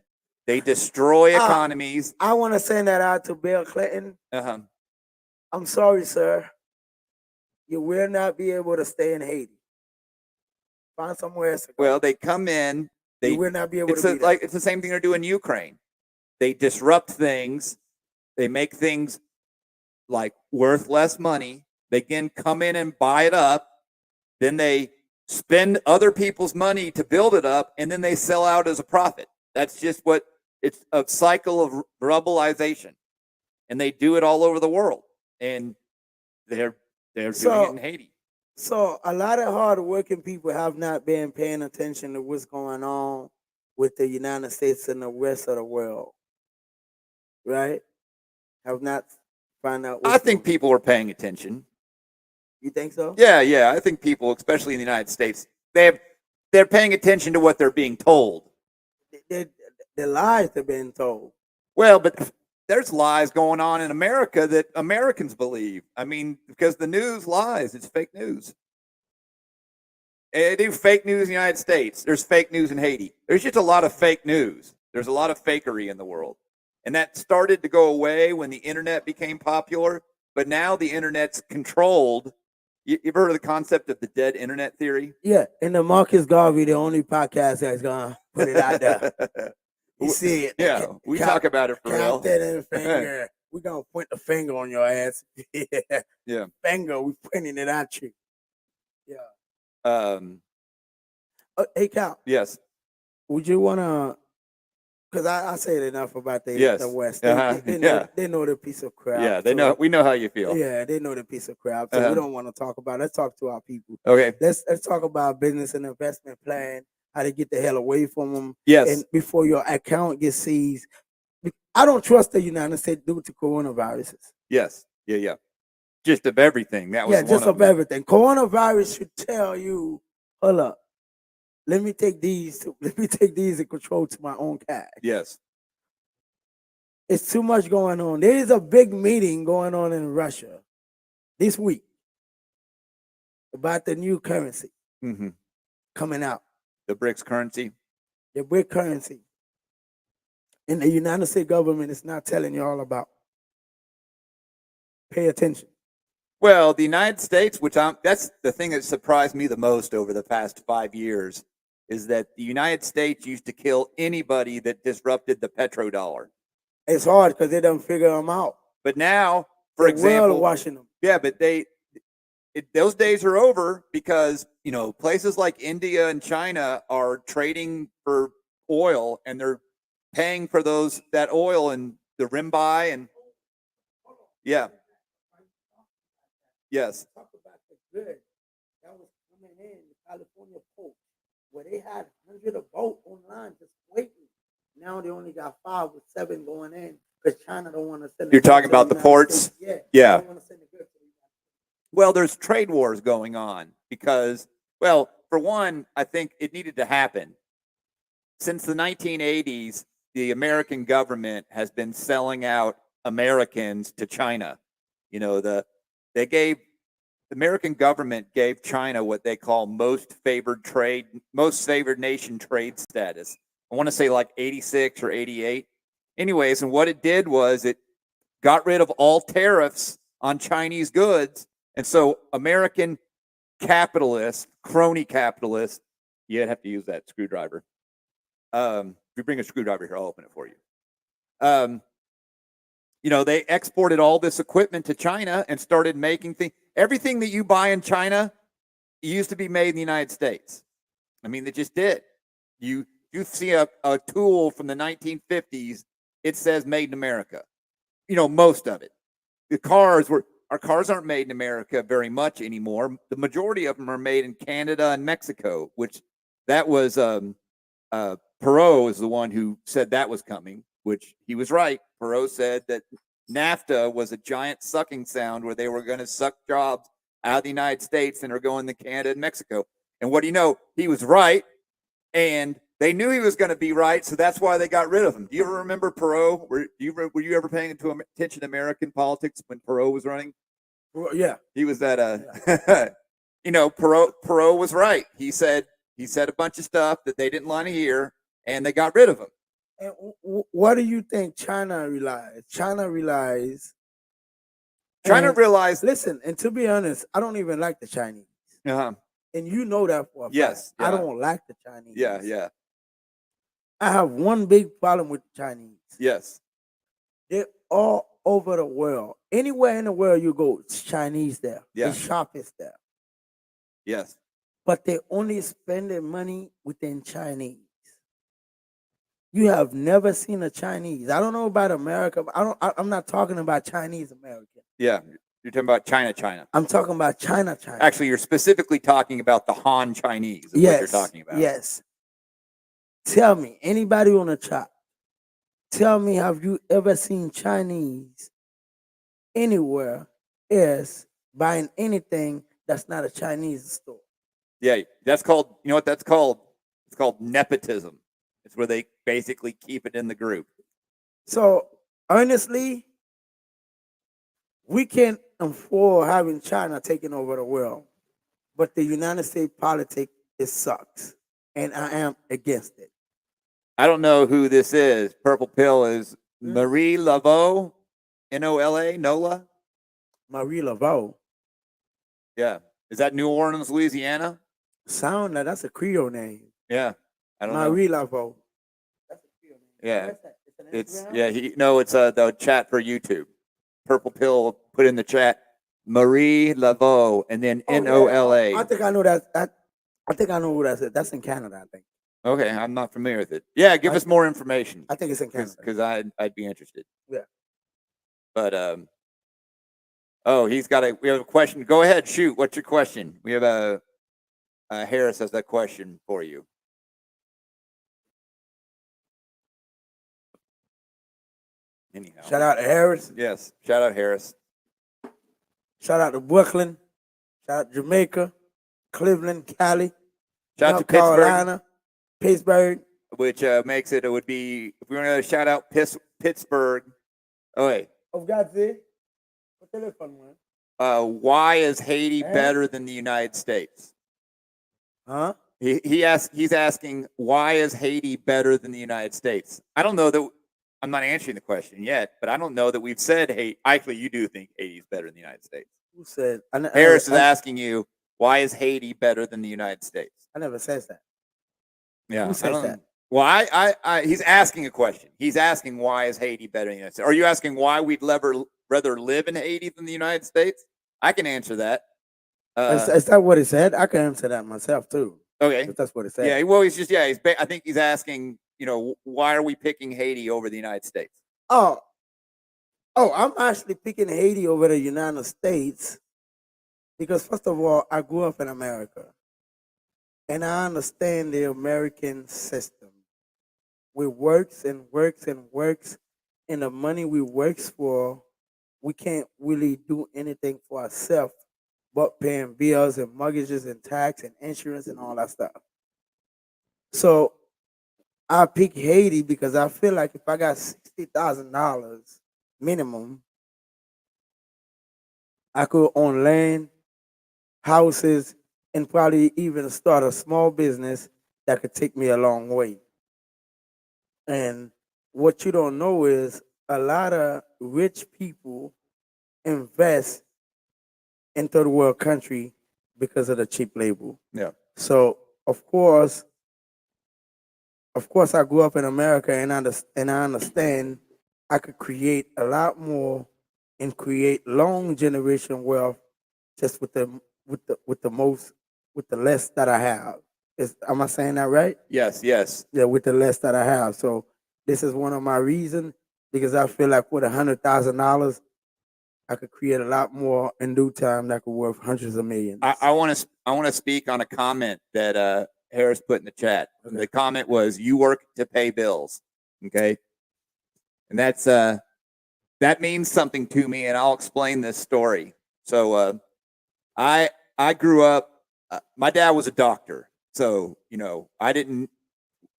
They destroy economies. I want to send that out to Bill Clinton. Uh-huh. I'm sorry, sir. You will not be able to stay in Haiti. Find somewhere else to go. Well, they come in. You will not be able to be it's the same thing they're doing in Ukraine. They disrupt things. They make things like worth less money. They can come in and buy it up. Then they spend other people's money to build it up, and then they sell out as a profit. That's just what it's a cycle of rubbleization, and they do it all over the world. And they're doing it in Haiti. So a lot of hardworking people have not been paying attention to what's going on with the United States and the rest of the world, right? Have not found out. I think people are paying attention. You think so? Yeah. I think people, especially in the United States, they're paying attention to what they're being told. The lies they're being told. Well, but there's lies going on in America that Americans believe. I mean, because the news lies. It's fake news. They do fake news in the United States. There's fake news in Haiti. There's just a lot of fake news. There's a lot of fakery in the world. And that started to go away when the internet became popular. But now the internet's controlled. You've heard of the concept of the dead internet theory? Yeah, and the Marcus Garvey, the only podcast that's gonna put it out there. You see it? Yeah, we talk about it for real. Captain and finger. We're gonna point the finger on your ass. Yeah. Finger, we pointing it at you. Yeah. Hey, Cal. Yes. Would you wanna? Because I said enough about the West. They know the piece of crap. Yeah, they know. We know how you feel. Yeah, they know the piece of crap. So we don't want to talk about it. Let's talk to our people. Okay. Let's talk about business and investment plan, how to get the hell away from them. Yes. And before your account gets seized. I don't trust the United States due to coronaviruses. Yes. Yeah. Just of everything. That was just of everything. Coronavirus should tell you, hold up. Let me take these in control to my own cash. Yes. It's too much going on. There is a big meeting going on in Russia this week about the new currency coming out. The BRICS currency. The BRICS currency. And the United States government is not telling you all about. Pay attention. Well, the United States, that's the thing that surprised me the most over the past 5 years, is that the United States used to kill anybody that disrupted the petrodollar. It's hard because they don't figure them out. But now, for example, watching them. Yeah, but those days are over because places like India and China are trading for oil and they're paying for that oil and the renminbi and yeah. Yes. Talk about the good that was coming in the California Post, where they had hundreds of boats online just waiting. Now they only got 5 or 7 going in because China don't want to send. You're talking about the ports? Yeah. Yeah. They want to send the goods to the United States. Well, there's trade wars going on because, for one, I think it needed to happen. Since the 1980s, the American government has been selling out Americans to China. The American government gave China what they call most favored nation trade status. I want to say like 86 or 88. Anyways, and what it did was it got rid of all tariffs on Chinese goods. And so American capitalists, crony capitalists, you'd have to use that screwdriver. If you bring a screwdriver here, I'll open it for you. They exported all this equipment to China and started making things. Everything that you buy in China used to be made in the United States. I mean, they just did. You see a tool from the 1950s, it says made in America. Most of it. our cars aren't made in America very much anymore. The majority of them are made in Canada and Mexico, which that was Perot is the one who said that was coming, which he was right. Perot said that NAFTA was a giant sucking sound where they were going to suck jobs out of the United States and are going to Canada and Mexico. And what do you know? He was right, and they knew he was going to be right, so that's why they got rid of him. Do you ever remember Perot? Were you ever paying attention to American politics when Perot was running? Well, yeah, he was that. Perot was right. He said a bunch of stuff that they didn't want to hear, and they got rid of him. And what do you think China realized? China realized. Listen, and to be honest, I don't even like the Chinese. Uh-huh. And you know that for a fact. Yes. Yeah. I don't like the Chinese. Yeah, yeah. I have one big problem with the Chinese. Yes. They're all over the world. Anywhere in the world you go, it's Chinese there. Yeah. The shop is there. Yes. But they only spending money within Chinese. You have never seen a Chinese. I don't know about America. But I'm not talking about Chinese American. Yeah. You're talking about China. I'm talking about China. Actually, you're specifically talking about the Han Chinese. Is what you're talking about. Yes. Tell me, anybody on the chat, tell me, have you ever seen Chinese anywhere else buying anything that's not a Chinese store? Yeah, that's called, you know what that's called? It's called nepotism. It's where they basically keep it in the group. So, honestly, we can't afford having China taking over the world. But the United States politics, it sucks. And I am against it. I don't know who this is. Purple Pill is Marie Laveau, Nola? Marie Laveau. Yeah. Is that New Orleans, Louisiana? Sound like that's a Creole name. Yeah. I don't know. Marie Laveau. That's a Creole name. Yeah. It's the chat for YouTube. Purple Pill put in the chat Marie Laveau and then Nola. I think I know that. I think I know who that is. That's in Canada, I think. Okay, I'm not familiar with it. Yeah, give us more information. I think it's in Canada because I'd be interested. Yeah. But we have a question. Go ahead, shoot. What's your question? We have Harris has that question for you. Anyhow. Shout out to Harris. Yes, shout out Harris. Shout out to Brooklyn. Shout out to Jamaica, Cleveland, Cali, shout out to Carolina, Pittsburgh. Which makes it would be, if we want to shout out Pittsburgh. Oh, wait. Of God's sake. What's the telephone, man? Why is Haiti better than the United States? Huh? He's asking, why is Haiti better than the United States? I don't know that. I'm not answering the question yet, but I don't know that we've said, hey, actually, you do think Haiti's better than the United States. Who said? Harris is asking you, why is Haiti better than the United States? I never says that. Yeah. Who says that? Well, he's asking a question. He's asking, why is Haiti better than the United States? Are you asking why we'd rather live in Haiti than the United States? I can answer that. Is that what he said? I can answer that myself, too. Okay. If that's what it said. Yeah, well, I think he's asking, why are we picking Haiti over the United States? Oh, I'm actually picking Haiti over the United States because, first of all, I grew up in America. And I understand the American system. We works and works and works, and the money we works for, we can't really do anything for ourselves but paying bills and mortgages and tax and insurance and all that stuff. So I pick Haiti because I feel like if I got $60,000 minimum, I could own land, houses, and probably even start a small business that could take me a long way. And what you don't know is a lot of rich people invest in third world country because of the cheap labor. Yeah. So of course I grew up in America and I understand I could create a lot more and create long generation wealth just with the less that I have. Am I saying that right? Yes. Yeah, with the less that I have. So this is one of my reasons because I feel like with $100,000, I could create a lot more in due time that could worth hundreds of millions. I want to speak on a comment that Harris put in the chat. Okay. The comment was, "You work to pay bills." Okay, and that's that means something to me, and I'll explain this story. So I grew up. My dad was a doctor, so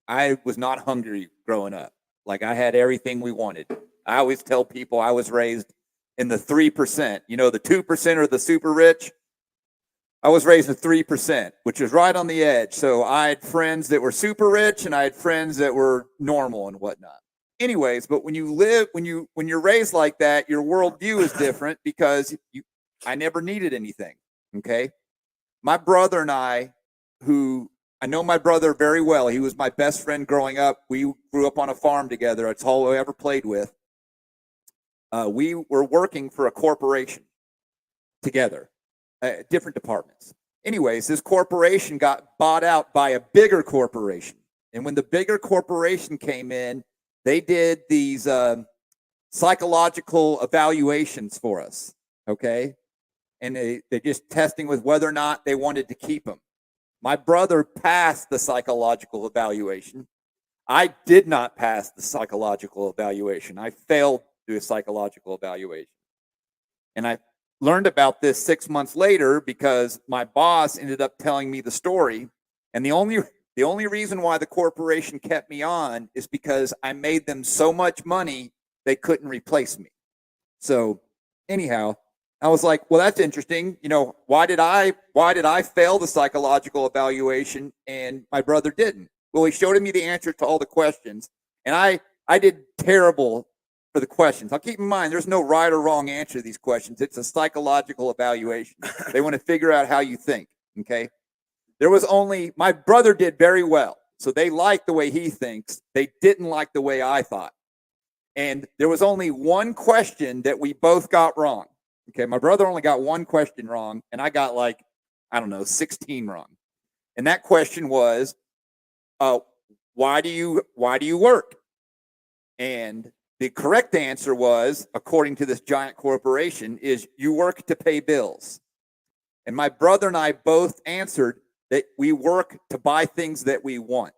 I was not hungry growing up. Like, I had everything we wanted. I always tell people I was raised in the 3%. The 2% are the super rich. I was raised in 3%, which is right on the edge. So I had friends that were super rich, and I had friends that were normal and whatnot. Anyways, but when you're raised like that, your worldview is different because I never needed anything. Okay, my brother and I know my brother very well. He was my best friend growing up. We grew up on a farm together. That's all I ever played with. We were working for a corporation together, different departments. Anyways, this corporation got bought out by a bigger corporation. And when the bigger corporation came in, they did these psychological evaluations for us, okay? And they just testing with whether or not they wanted to keep them. My brother passed the psychological evaluation. I did not pass the psychological evaluation. I failed to do a psychological evaluation. And I learned about this 6 months later because my boss ended up telling me the story. And the only reason why the corporation kept me on is because I made them so much money they couldn't replace me. So anyhow, I was like, well, that's interesting. Why did I fail the psychological evaluation and my brother didn't? Well, he showed me the answer to all the questions, and I did terrible for the questions. Now, keep in mind, there's no right or wrong answer to these questions. It's a psychological evaluation. They want to figure out how you think, okay? My brother did very well, so they liked the way he thinks. They didn't like the way I thought. And there was only one question that we both got wrong. Okay, my brother only got one question wrong, and I got 16 wrong. And that question was, why do you work? And the correct answer was, according to this giant corporation, is you work to pay bills. And my brother and I both answered that we work to buy things that we want.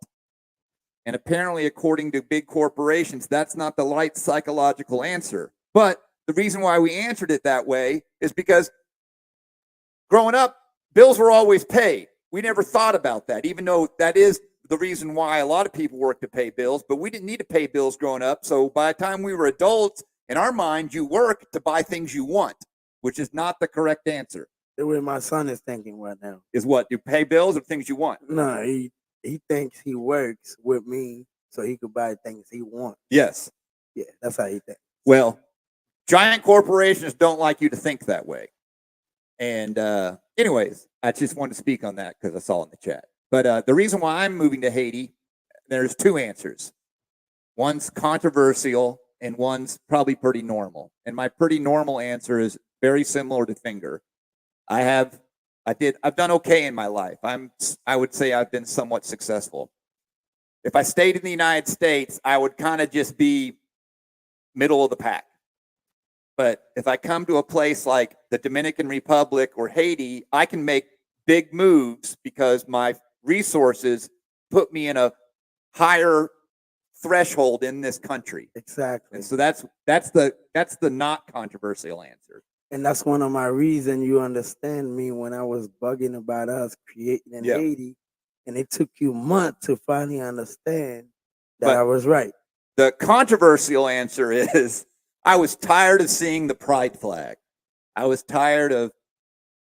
And apparently, according to big corporations, that's not the right psychological answer. But the reason why we answered it that way is because growing up, bills were always paid. We never thought about that, even though that is the reason why a lot of people work to pay bills, but we didn't need to pay bills growing up. So by the time we were adults, in our mind, you work to buy things you want, which is not the correct answer. The way my son is thinking right now. Is what? You pay bills or things you want? No, he thinks he works with me so he could buy things he wants. Yes. Yeah, that's how he thinks. Well, giant corporations don't like you to think that way. And anyways, I just wanted to speak on that because I saw it in the chat. But the reason why I'm moving to Haiti, there's two answers. One's controversial and one's probably pretty normal. And my pretty normal answer is very similar to Finger. I've done okay in my life. I would say I've been somewhat successful. If I stayed in the United States, I would kind of just be middle of the pack. But if I come to a place like the Dominican Republic or Haiti, I can make big moves because my resources put me in a higher threshold in this country. Exactly. And so that's the not controversial answer. And that's one of my reasons you understand me when I was bugging about us creating in Haiti. And it took you months to finally understand that I was right. The controversial answer is I was tired of seeing the pride flag. I was tired of,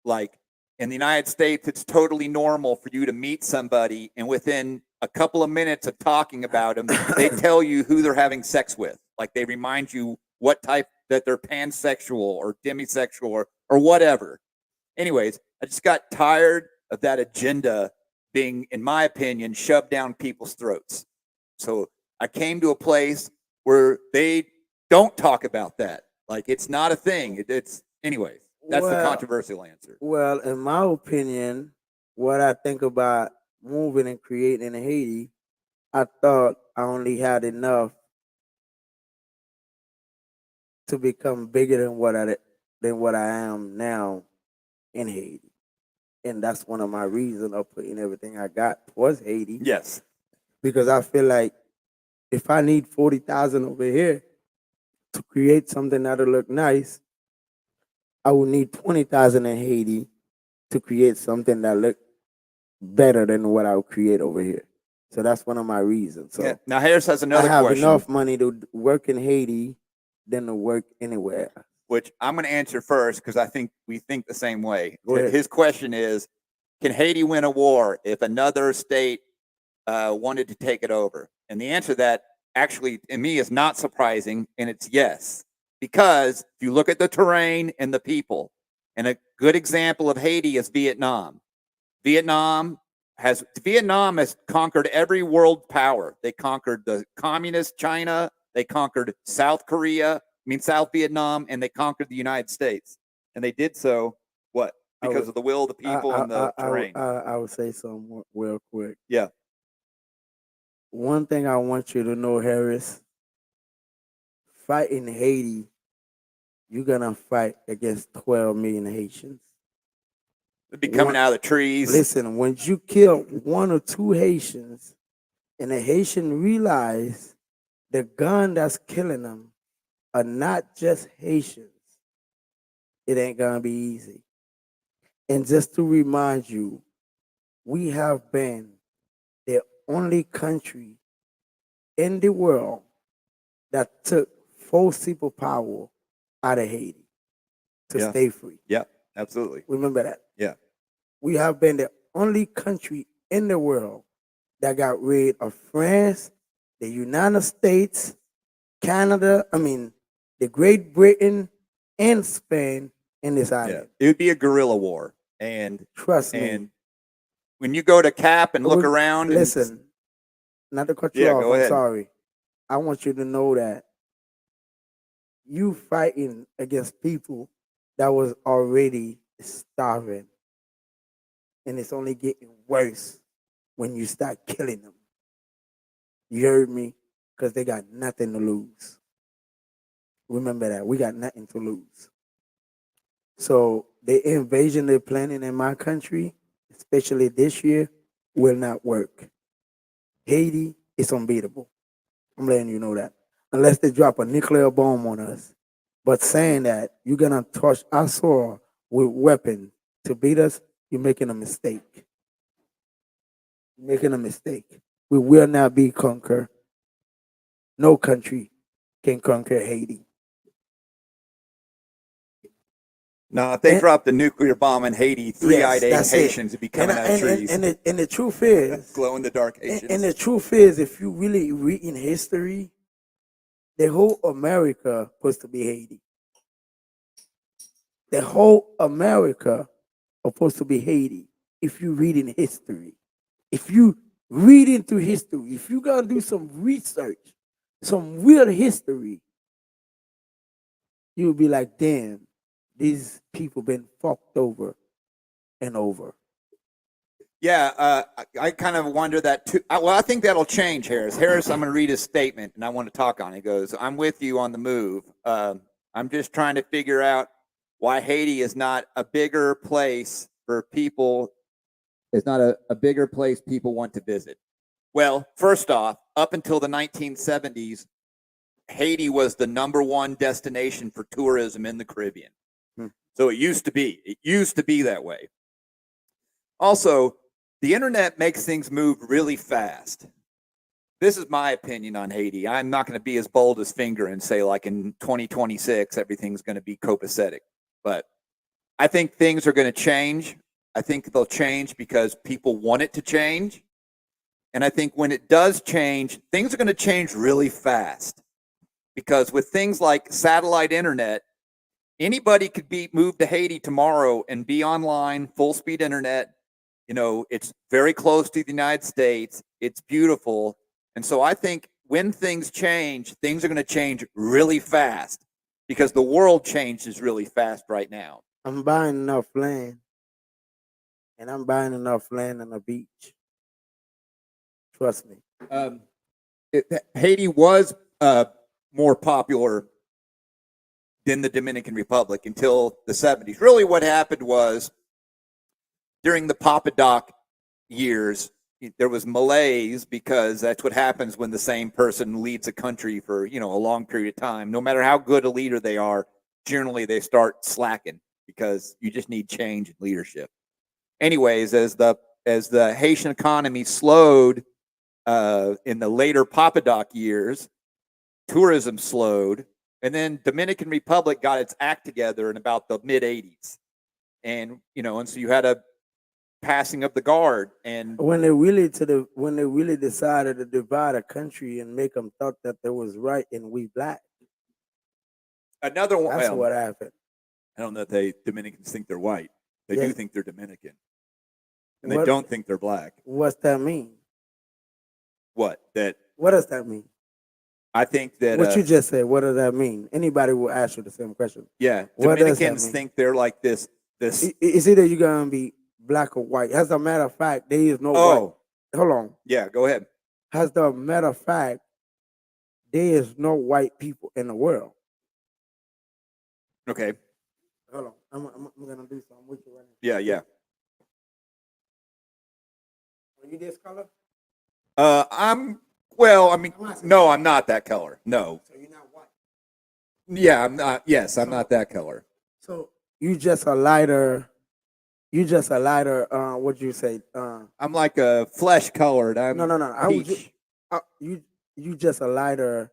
in the United States, it's totally normal for you to meet somebody and within a couple of minutes of talking about them, they tell you who they're having sex with. Like, they remind you what type, that they're pansexual or demisexual or whatever. Anyways, I just got tired of that agenda being, in my opinion, shoved down people's throats. So I came to a place where they don't talk about that. Like, it's not a thing. Anyways, that's the controversial answer. Well, in my opinion, what I think about moving and creating in Haiti, I thought I only had enough to become bigger than what than what I am now in Haiti. And that's one of my reasons of putting everything I got towards Haiti. Yes. Because I feel like if I need 40,000 over here to create something that'll look nice, I will need 20,000 in Haiti to create something that look better than what I would create over here. So that's one of my reasons. So Yeah. Now Harris has I another have question, enough money to work in Haiti than to work anywhere. which I'm going to answer first because I think we think the same way. Go ahead. His question is, can Haiti win a war if another state wanted to take it over? And the answer to that actually, to me, is not surprising, and it's yes. Because if you look at the terrain and the people, and a good example of Haiti is Vietnam. Vietnam has conquered every world power. They conquered the communist China, they conquered South Vietnam, and they conquered the United States. And they did so, what? Because of the will of the people and the terrain. I would say something real quick. Yeah. One thing I want you to know, Harris, fight in Haiti, you're going to fight against 12 million Haitians. They'd be coming out of the trees. Listen, when you kill one or two Haitians and the Haitian realize the gun that's killing them are not just Haitians, it ain't going to be easy. And just to remind you, we have been the only country in the world that took full superpower out of Haiti to stay free. Yeah, absolutely. Remember that. Yeah. We have been the only country in the world that got rid of France, the United States, Canada, the Great Britain, and Spain in this island. Yeah. It would be a guerrilla war. And trust me. And when you go to CAP and look around, listen, not to cut you off, go ahead. Sorry. I want you to know that you fighting against people that was already starving. And it's only getting worse when you start killing them. You heard me? Because they got nothing to lose. Remember that. We got nothing to lose. So the invasion they're planning in my country, especially this year, will not work. Haiti is unbeatable. I'm letting you know that. Unless they drop a nuclear bomb on us. But saying that you're going to touch our soil with weapons to beat us, you're making a mistake. You're making a mistake. We will not be conquered. No country can conquer Haiti. No, if they drop the nuclear bomb in Haiti, three-eyed Haitians would be coming out of trees. And the truth is, glow-in-the-dark Haitians. And the truth is, if you really read in history, the whole America supposed to be Haiti. The whole America supposed to be Haiti. If you read in history, if you read into history, if you gotta do some research, some real history, you'll be like, damn, these people been fucked over and over. Yeah, I kind of wonder that too. Well, I think that'll change, Harris. Harris, I'm going to read his statement, and I want to talk on it. He goes, I'm with you on the move. I'm just trying to figure out why Haiti is not a bigger place for people. It's not a bigger place people want to visit. Well, first off, up until the 1970s, Haiti was the #1 destination for tourism in the Caribbean. So it used to be. It used to be that way. Also, the internet makes things move really fast. This is my opinion on Haiti. I'm not going to be as bold as Finger and say, like, in 2026, everything's going to be copacetic. But I think things are going to change. I think they'll change because people want it to change. And I think when it does change, things are going to change really fast. Because with things like satellite internet, anybody could move to Haiti tomorrow and be online, full-speed internet. You know, it's very close to the United States. It's beautiful. And so I think when things change, things are going to change really fast because the world changes really fast right now. I'm buying enough land. And I'm buying enough land on the beach. Trust me. Haiti was more popular than the Dominican Republic until the 70s. Really, what happened was during the Papa Doc years, there was malaise because that's what happens when the same person leads a country for a long period of time. No matter how good a leader they are, generally they start slacking because you just need change in leadership. Anyways, as the Haitian economy slowed in the later Papa Doc years, tourism slowed, and then Dominican Republic got its act together in about the mid 80s, and so you had a passing of the guard, and when they really decided to divide a country and make them thought that they was right and we black. Another one. That's what happened. I don't know if Dominicans think they're white. They do think they're Dominican, and they don't think they're black. What's that mean? What does that mean? I think that what you just said. What does that mean? Anybody will ask you the same question. Yeah, Dominicans think they're like this. It's either you're gonna be black or white. As a matter of fact, there is no white. Hold on. Yeah, go ahead. As a matter of fact, there is no white people in the world. Okay. Hold on. I'm gonna do something with you right now. Yeah. Are you this color? No, I'm not that color. No. So you're not white. Yeah, I'm not. Yes, I'm not that color. So you just a lighter. What'd you say? I'm like a flesh colored. No. You just a lighter.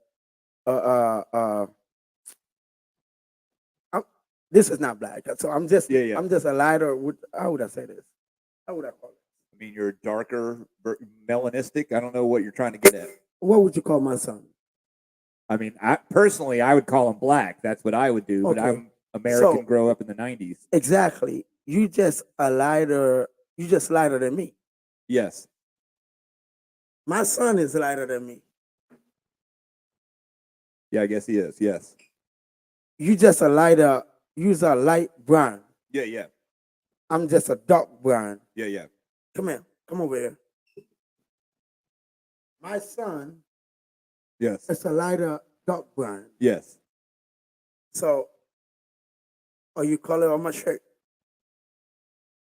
This is not black. So I'm just. Yeah. I'm just a lighter. How would I say this? How would I call it? I mean, you're darker, melanistic. I don't know what you're trying to get at. What would you call my son? I mean, personally, I would call him black. That's what I would do. Okay. But I'm American, grow up in the 90s. Exactly. You just lighter than me. Yes. My son is lighter than me. Yeah, I guess he is. Yes. You just a lighter. You're a light brown. Yeah. I'm just a dark brown. Yeah. Come here. Come over here. My son. Yes. It's a lighter dark brown. Yes. So, are you color on my shirt?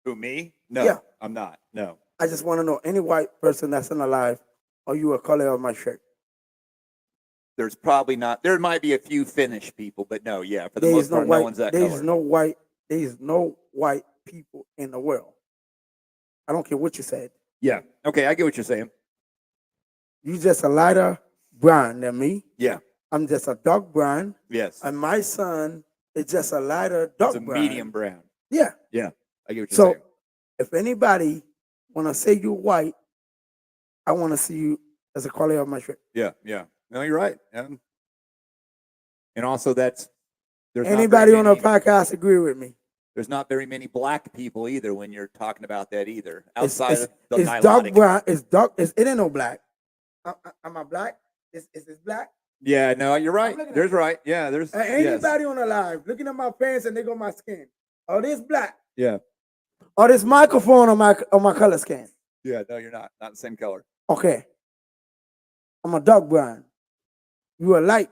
Who, me? No, yeah. I'm not. No. I just want to know, any white person that's in alive, are you a color on my shirt? There's probably not. There might be a few Finnish people, but no, yeah. For the most part, no one's that color. There's no white people in the world. I don't care what you said. Yeah. Okay, I get what you're saying. You just a lighter brown than me. Yeah. I'm just a dark brown. Yes. And my son is just a lighter dark brown. Medium brown. Yeah. Yeah. I get what you're saying. So if anybody want to say you're white, I want to see you as a color of my shirt. Yeah. No, you're right. And also there's anybody on a podcast agree with me. There's not very many black people either when you're talking about that either. Outside of the it's dark brown. It's dark. It ain't no black. Am I black? Is this black? Yeah, no, you're right. There's right. Yeah, there's anybody on the live looking at my pants and they go my skin. Oh, this black. Yeah. Oh, this microphone on my color skin. Yeah, no, you're not. Not the same color. Okay. I'm a dark brown. You are light.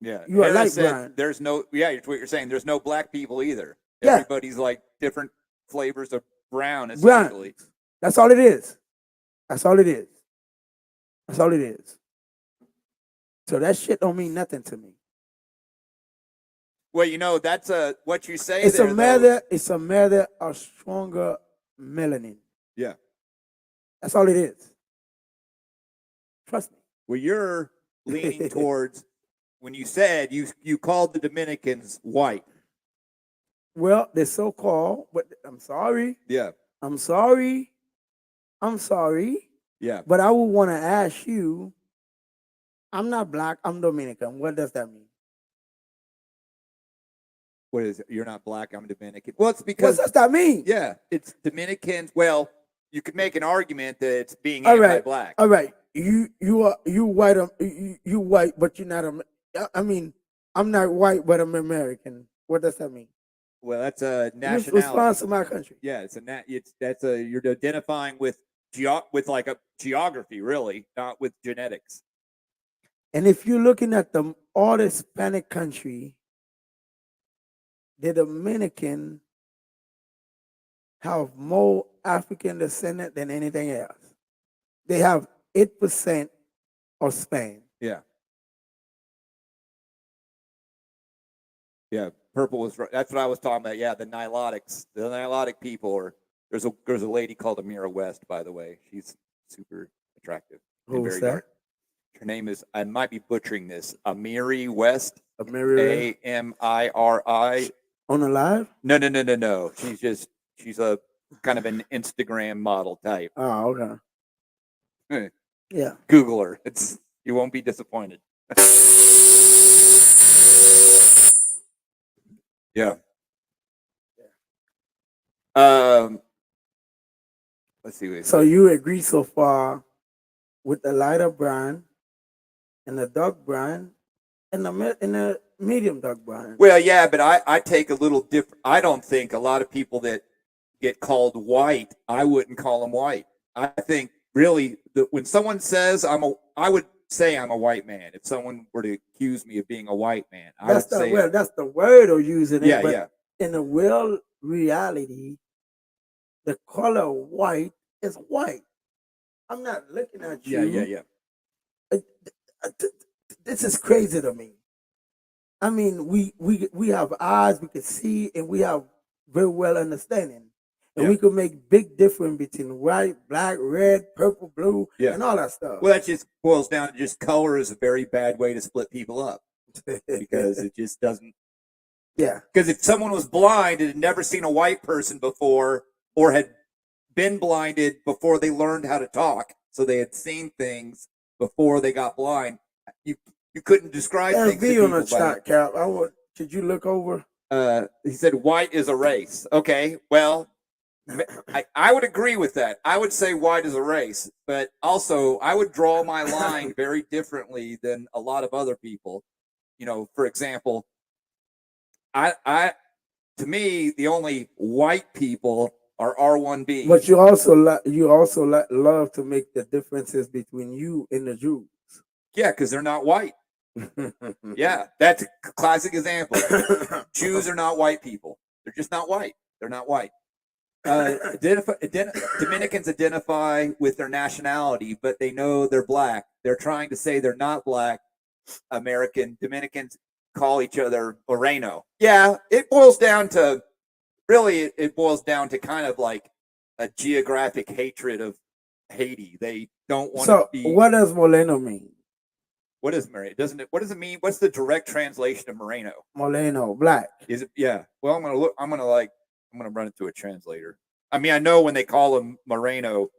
Yeah. You are light brown. There's no. Yeah, what you're saying. There's no black people either. Yeah. Everybody's like different flavors of brown. Essentially. Brown. That's all it is. That's all it is. That's all it is. So that shit don't mean nothing to me. Well, that's what you say. It's a matter of stronger melanin. Yeah. That's all it is. Trust me. Well, you're leaning towards when you said you called the Dominicans white. Well, they're so called, but I'm sorry. Yeah. I'm sorry. Yeah. But I would want to ask you, I'm not black, I'm Dominican. What does that mean? What is it? You're not black, I'm Dominican. Well, it's because... What does that mean? Yeah, it's Dominicans. Well, you could make an argument that it's being anti-black. All right. You white, you white, but you're not I'm not white, but I'm American. What does that mean? Well, that's a nationality. You response to my country. Yeah, you're identifying with like a geography, really, not with genetics. And if you're looking at all the Hispanic country, the Dominican have more African descendant than anything else. They have 8% of Spain. Yeah. Yeah, purple was right. That's what I was talking about. Yeah, the Nilotics, the Nilotic people. Or there's a lady called Amira West, by the way. She's super attractive and Who's very that? dark. Her name is, I might be butchering this, Amiri West. Amiri. Amiri. On the live? No. She's a kind of an Instagram model type. Oh, okay. Yeah. Google her. You won't be disappointed. Yeah. Let's see. So you agree so far with the lighter brown and the dark brown and the medium dark brown? Well, yeah, but I take a little different. I don't think a lot of people that get called white, I wouldn't call them white. I think really when someone says I would say I'm a white man. If someone were to accuse me of being a white man, that's the word of using it. Yeah, but yeah. In the real reality, the color white is white. I'm not looking at you. Yeah. This is crazy to me. I mean, we have eyes, we can see, and we have very well understanding. And we can make big difference between white, black, red, purple, blue, and all that stuff. Well, that just boils down to just color is a very bad way to split people up because it just doesn't. Yeah. Because if someone was blind and had never seen a white person before or had been blinded before they learned how to talk, so they had seen things before they got blind, you couldn't describe things to people. On the chat, Cap. Could you look over? He said white is a race. Okay, well, I would agree with that. I would say white is a race, but also I would draw my line very differently than a lot of other people. For example, to me, the only white people are R1B. But you also love to make the differences between you and the Jews. Yeah, because they're not white. Yeah, that's a classic example. Jews are not white people. They're just not white. They're not white. Dominicans identify with their nationality, but they know they're black. They're trying to say they're not black American. Dominicans call each other Moreno. Yeah, it boils down to kind of like a geographic hatred of Haiti. They don't want to be. So what does Moreno mean? What is Moreno? What does it mean? What's the direct translation of Moreno? Moreno, black. Is it? Yeah. Well, I'm gonna run it to a translator. I mean, I know when they call him Moreno,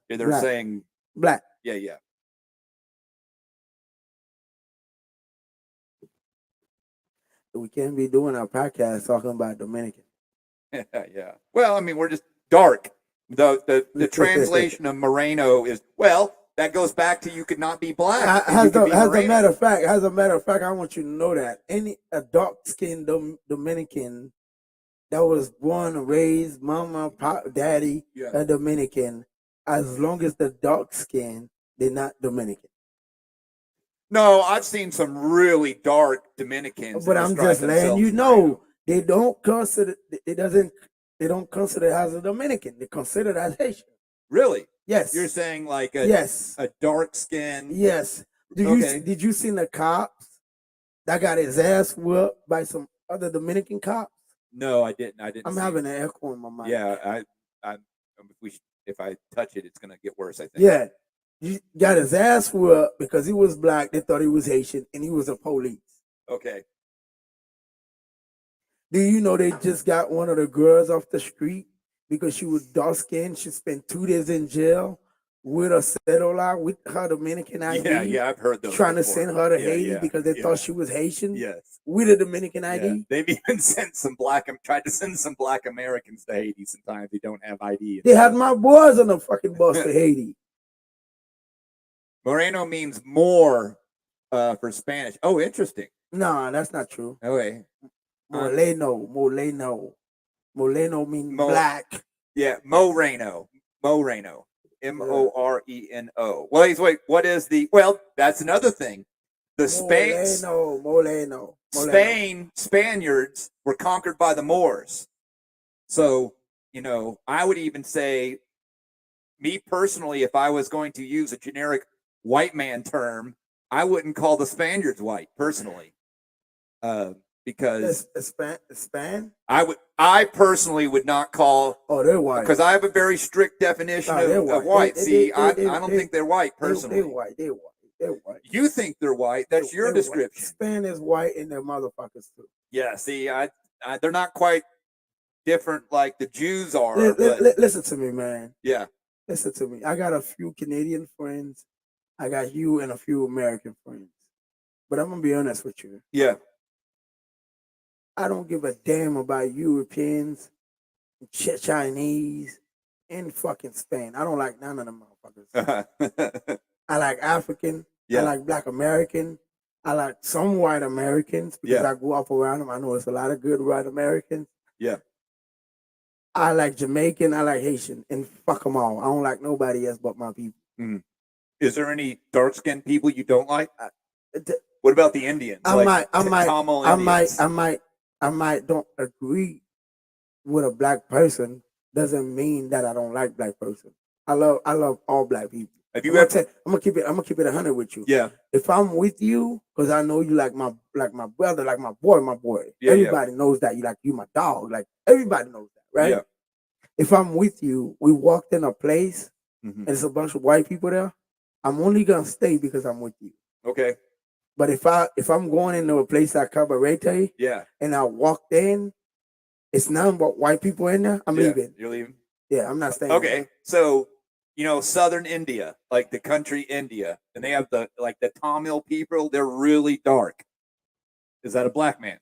they're black. Saying black. Yeah. We can't be doing our podcast talking about Dominican. Yeah. Well, I mean, we're just dark. The translation of Moreno is, well, that goes back to you could not be black. As a matter of fact, I want you to know that a dark-skinned Dominican that was born and raised, mama, pop, daddy, a Dominican, as long as the dark skin, they're not Dominican. No, I've seen some really dark Dominicans. But I'm just letting you know, they don't consider they don't consider it as a Dominican. They consider it as Haitian. Really? Yes. You're saying like a dark skin. Yes. Did you see the cops that got his ass whooped by some other Dominican cops? No, I didn't. I'm having an echo in my mind. Yeah, if I touch it, it's gonna get worse, I think. Yeah. He got his ass whooped because he was black. They thought he was Haitian and he was a police. Okay. Do you know they just got one of the girls off the street because she was dark skinned? She spent 2 days in jail with a celular with her Dominican ID. Yeah, I've heard those. Trying to send her to Haiti because they thought she was Haitian. Yes. With a Dominican ID. Yeah. They've even tried to send some black Americans to Haiti sometimes they don't have ID. They had my boys on the fucking bus to Haiti. Moreno means more for Spanish. Oh, interesting. No, that's not true. Okay. Moreno means black. Yeah, Moreno. Moreno. Moreno. Well, what is the? Well, that's another thing. The Moleno. Spaniards were conquered by the Moors. So, I would even say, me personally, if I was going to use a generic white man term, I wouldn't call the Spaniards white personally, because Span. I personally would not call. Oh, they're white because I have a very strict definition of white. I don't think they're white personally. They're white. You think they're white? That's your description. Span is white, and they're motherfuckers too. Yeah. See, they're not quite different like the Jews are. Listen to me, man. Yeah. Listen to me. I got a few Canadian friends. I got you and a few American friends. But I'm gonna be honest with you. Yeah. I don't give a damn about Europeans, Chinese, and fucking Spain. I don't like none of them motherfuckers. I like African. Yeah. I like Black American. I like some white Americans because I grew up around them. I know there's a lot of good white Americans. Yeah. I like Jamaican. I like Haitian. And fuck them all. I don't like nobody else but my people. Mm. Is there any dark-skinned people you don't like? What about the Indians? I might don't agree with a black person. Doesn't mean that I don't like black person. I love all black people. Have you ever? I'm gonna keep it 100 with you. Yeah. If I'm with you, because I know you like my brother, like my boy. Yeah, everybody knows that you my dog. Like everybody knows that, right? Yeah. If I'm with you, we walked in a place and there's a bunch of white people there. I'm only gonna stay because I'm with you. Okay. But if I'm going into a place like Cabarete, and I walked in, it's nothing but white people in there, I'm leaving. You're leaving? Yeah, I'm not staying. Okay. There. So, southern India, like the country India, and they have the Tamil people, they're really dark. Is that a black man?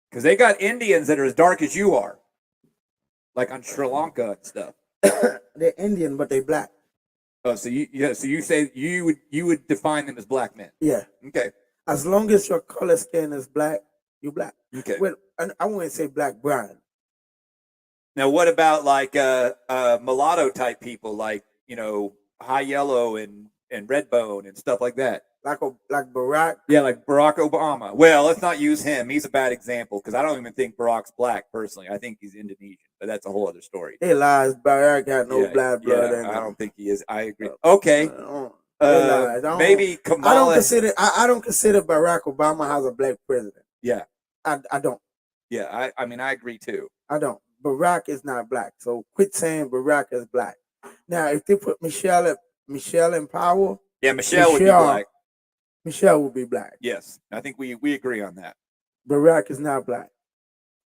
Because they got Indians that are as dark as you are. Like on Sri Lanka and stuff. They're Indian, but they're black. Oh, so you say you would define them as black men? Yeah. Okay. As long as your color skin is black, you're black. Okay. Well, I wouldn't say black brown. Now, what about like mulatto type people, like high yellow and red bone and stuff like that? Like Barack? Yeah, like Barack Obama. Well, let's not use him. He's a bad example because I don't even think Barack's black personally. I think he's Indonesian, but that's a whole other story. They lies. Barack got no black blood in him. I don't think he is. I agree. Okay. Maybe Kamala. I don't consider Barack Obama as a black president. Yeah. I don't. Yeah, I mean, I agree too. I don't. Barack is not black. So quit saying Barack is black. Now, if they put Michelle in power. Yeah, Michelle would be black. Michelle would be black. Yes, I think we agree on that. Barack is not black.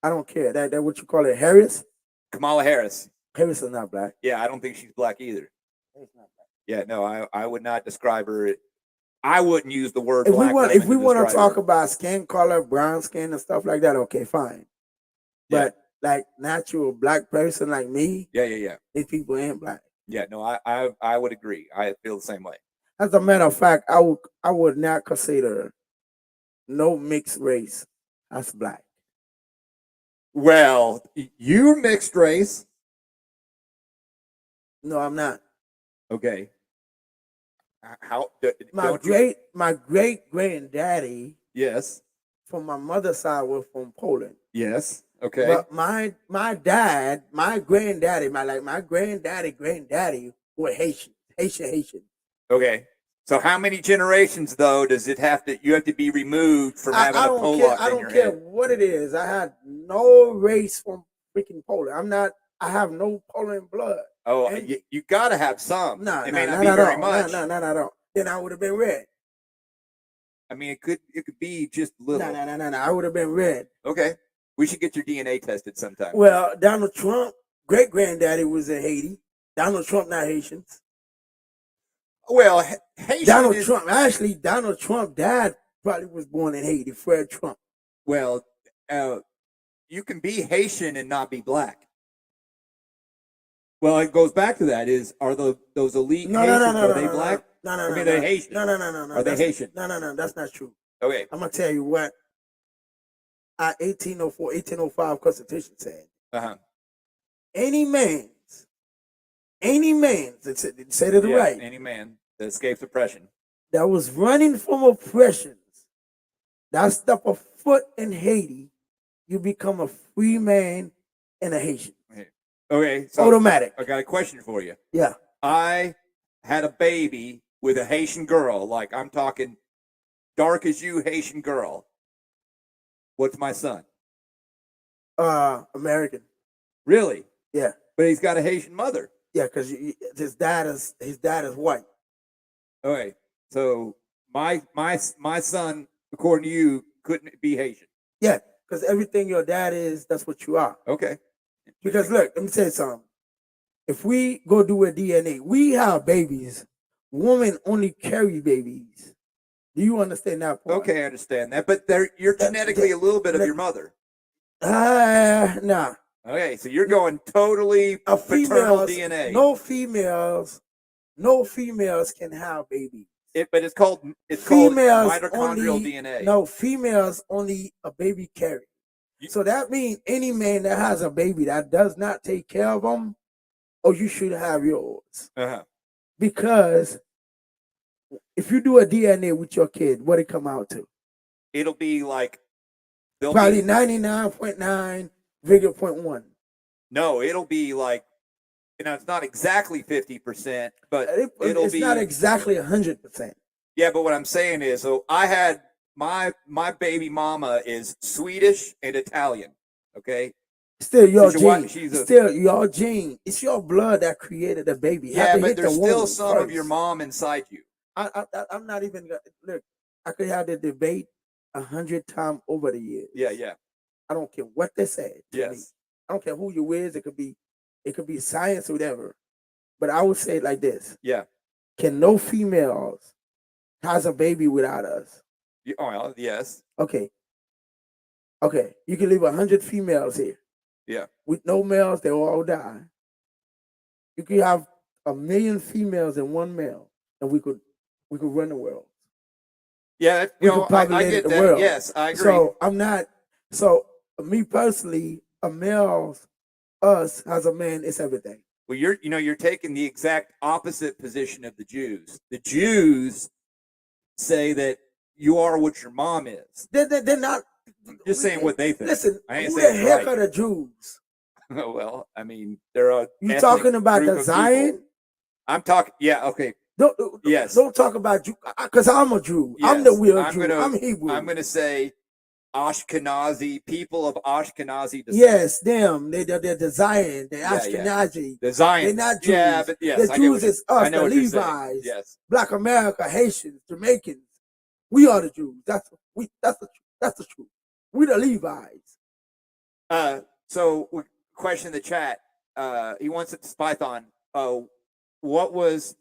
I don't care. That what you call it, Harris? Kamala Harris. Harris is not black. Yeah, I don't think she's black either. She's not black. Yeah, no, I would not describe her. I wouldn't use the word black. If we want to talk her about skin color, brown skin and stuff like that, okay, fine. But like natural black person like me, these people ain't black. Yeah, no, I would agree. I feel the same way. As a matter of fact, I would not consider no mixed race as black. Well, you're mixed race. No, I'm not. Okay. How? My great granddaddy. Yes. From my mother's side was from Poland. Yes. Okay. But my dad, my granddaddy were Haitian. Okay. So how many generations though does it have to? You have to be removed from having a Polak I don't care what it is. I had no race from freaking Poland. I have no Poland blood. Oh, you got to have some. No, it may not be very much. No. Then I would have been red. I mean, it could be just little. No. I would have been red. Okay. We should get your DNA tested sometime. Well, Donald Trump, great granddaddy was in Haiti. Donald Trump, not Haitians. Well, Haitian Donald Trump dad probably was born in Haiti, Fred Trump. Well, you can be Haitian and not be black. Well, it goes back to that. Are those elite Haitians, are they black? No. They're Haitian. No. Are they Haitian? No, that's not true. Okay. I'm going to tell you what 1805 Constitution said. Uh-huh. Any man's any man, it said it right, any man that escapes oppression. that was running from oppressions, that step a foot in Haiti, you become a free man and a Haitian. Okay, so Automatic. I got a question for you. Yeah. I had a baby with a Haitian girl, like I'm talking dark as you, Haitian girl. What's my son? American. Really? Yeah. But he's got a Haitian mother. Yeah, because his dad is white. Okay, so my son, according to you, couldn't be Haitian. Yeah, because everything your dad is, that's what you are. Okay. Because look, let me tell you something. If we go do a DNA, we have babies. Women only carry babies. Do you understand that part? Okay, I understand that. But you're genetically a little bit of your mother. Nah. Okay, so you're going totally paternal DNA. No females can have babies. But it's called mitochondrial DNA. No, females only a baby carry. So that means any man that has a baby that does not take care of them, oh, you should have yours. Because if you do a DNA with your kid, what it come out to? It'll be like probably 99.9, vigor 0.1. No, it'll be like, it's not exactly 50%, but it's not exactly 100%. Yeah, but what I'm saying is, so I had my baby mama is Swedish and Italian. Okay. Still your gene. Still your gene. It's your blood that created the baby. Yeah, but there's still some of your mom inside you. I'm not even look. I could have the debate 100 times over the years. Yeah. I don't care what they said. Yes. I don't care who you is. It could be science or whatever. But I would say it like this. Yeah. Can no females has a baby without us? Oh, yes. Okay. You can leave 100 females here. Yeah. With no males, they will all die. You could have 1 million females and 1 male, and we could run the world. Yeah, I get that. World. Yes, I agree. So I'm not. So me personally, a male, us as a man, is everything. Well, you're taking the exact opposite position of the Jews. The Jews say that you are what your mom is. They're not. Just saying what they think. Listen, who the heck are the Jews? Well, I mean, they're a. You talking about the Zion? I'm talking. Yeah. Okay. Yes. Don't talk about Jew, because I'm a Jew. Yes, I'm the real Jew. I'm Hebrew. I'm going to say Ashkenazi, people of Ashkenazi descent. Yes, them. They're the Zion. They're Ashkenazi. The Zion. They're not Jews. Yeah, but yes, the Jews is us, the Levites. Yes. Black America, Haitians, Jamaicans. We are the Jews. That's the truth. We the Levites. So question in the chat. He wants it to Python. What was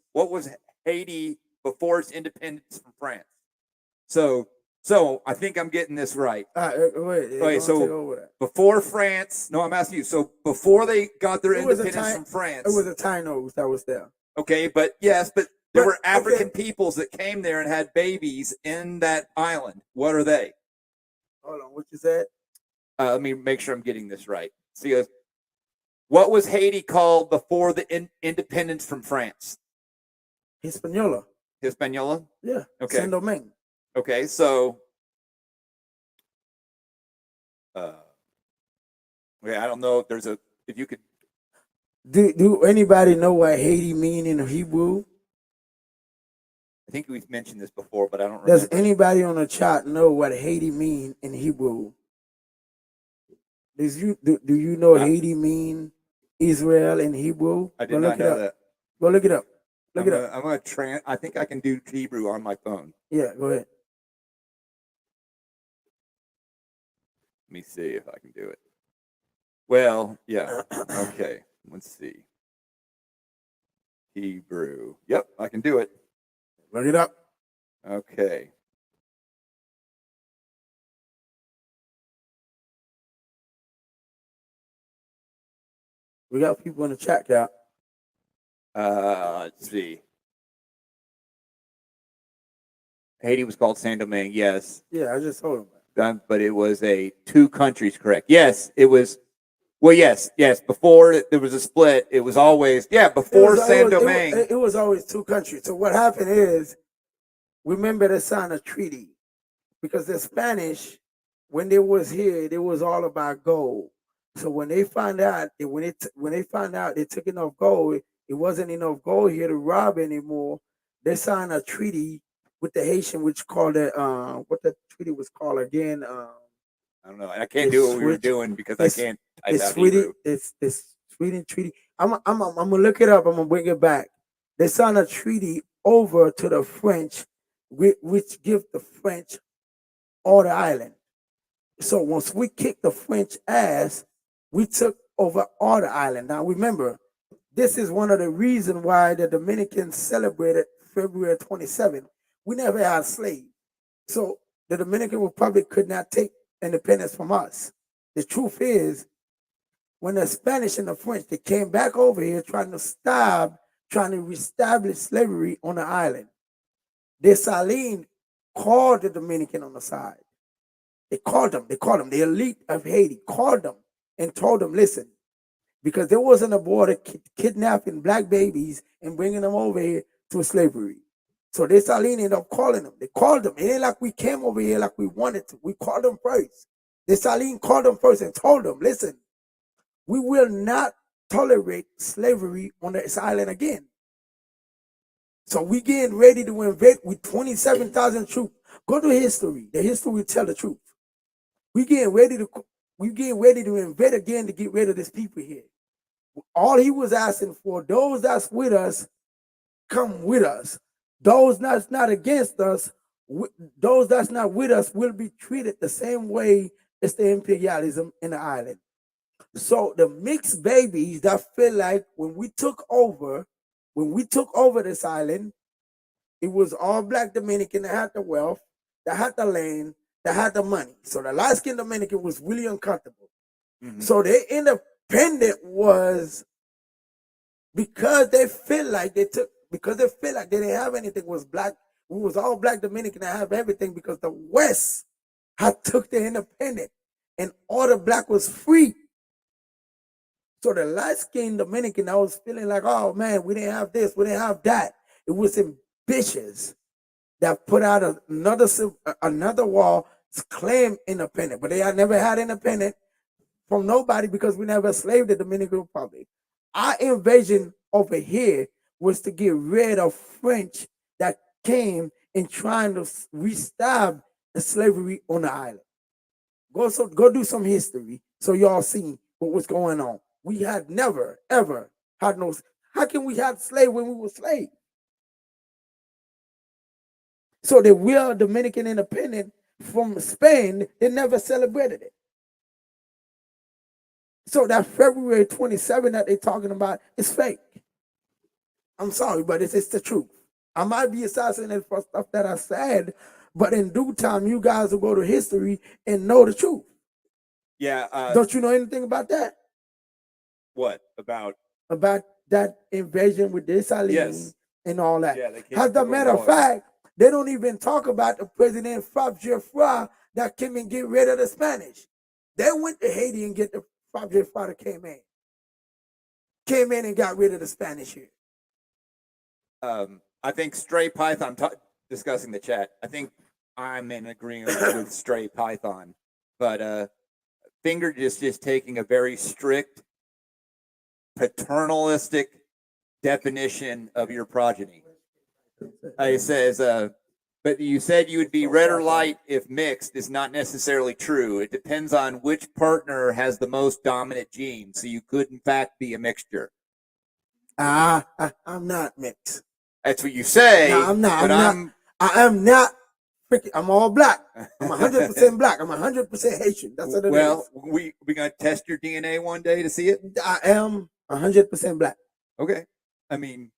Haiti before its independence from France? So I think I'm getting this right. Wait, so before France, no, I'm asking you. So before they got their independence from France, it was the Tainos that was there. Okay, but there were African peoples that came there and had babies in that island. What are they? Hold on, what you said? Let me make sure I'm getting this right. See, what was Haiti called before the independence from France? Hispaniola. Hispaniola? Yeah. Okay. Saint-Domingue. Okay, so I don't know if you could. Do anybody know what Haiti mean in Hebrew? I think we've mentioned this before, but I don't remember. Does anybody on the chat know what Haiti mean in Hebrew? Do you know Haiti mean Israel in Hebrew? I did not know that. Go look it up. I'm going to I think I can do Hebrew on my phone. Yeah, go ahead. Let me see if I can do it. Well, yeah. Okay. Let's see. Hebrew. Yep, I can do it. Look it up. Okay. We got people in the chat, yeah. Let's see. Haiti was called Saint-Domingue, yes. Yeah, I just told him. But it was 2 countries, correct? Yes, it was Well, yes. Before there was a split, it was always before Saint Domingue. It was always two countries. So what happened is, remember they signed a treaty because the Spanish, when they was here, it was all about gold. So when they found out that when they found out they took enough gold, it wasn't enough gold here to rob anymore. They signed a treaty with the Haitian, which called it what the treaty was called again. I don't know. I can't do what we were doing because I can't type out Hebrew. It's Sweden treaty. I'm gonna look it up. I'm gonna bring it back. They signed a treaty over to the French, which give the French all the island. So once we kicked the French ass, we took over all the island. Now remember, this is one of the reasons why the Dominicans celebrated February 27th. We never had slaves. So the Dominican Republic could not take independence from us. The truth is, when the Spanish and the French, they came back over here trying to reestablish slavery on the island. Dessalines called the Dominican on the side. They called them, the elite of Haiti called them and told them, listen, because there wasn't a border kidnapping black babies and bringing them over here to slavery. So Dessalines ended up calling them. They called them. It ain't like we came over here like we wanted to. We called them first. Dessalines called them first and told them, listen, we will not tolerate slavery on this island again. So we getting ready to invade with 27,000 troops. Go to history. The history will tell the truth. We getting ready to invade again to get rid of these people here. All he was asking for, those that's with us, come with us. Those that's not against us, those that's not with us will be treated the same way as the imperialism in the island. So the mixed babies that feel like when we took over this island, it was all black Dominican that had the wealth, that had the land, that had the money. So the light-skinned Dominican was really uncomfortable. Mm-hmm. So their independent was because they feel like they didn't have anything, was black. We was all black Dominican that have everything because the West had took the independent and all the black was free. So the light-skinned Dominican that was feeling like, oh man, we didn't have this, we didn't have that. It was ambitious that put out another wall to claim independent, but they had never had independent from nobody because we never enslaved the Dominican Republic. Our invasion over here was to get rid of French that came and trying to restart the slavery on the island. Go do some history so y'all see what was going on. We had never, ever had no. How can we have slaves when we were slaves? So the real Dominican independence from Spain, they never celebrated it. So that February 27 that they're talking about is fake. I'm sorry, but it's the truth. I might be assassinated for stuff that I said, but in due time, you guys will go to history and know the truth. Yeah. Don't you know anything about that? What? About that invasion with Dessalines and all that. Yeah, As a matter of fact, they don't even talk about the President Fab Geoffroy that came and get rid of the Spanish. They went to Haiti and get the Fab Geoffroy that came in and got rid of the Spanish here. I think Stray Python, discussing the chat, I think I'm in agreement with Stray Python, but Finger just taking a very strict paternalistic definition of your progeny. It says, but you said you would be red or light if mixed is not necessarily true. It depends on which partner has the most dominant gene. So you could, in fact, be a mixture. I'm not mixed. That's what you say. No, I'm not. I am not. I'm all black. I'm 100% black. I'm 100% Haitian. That's what it is. Well, we gonna test your DNA one day to see it. I am 100% black. Okay. I mean,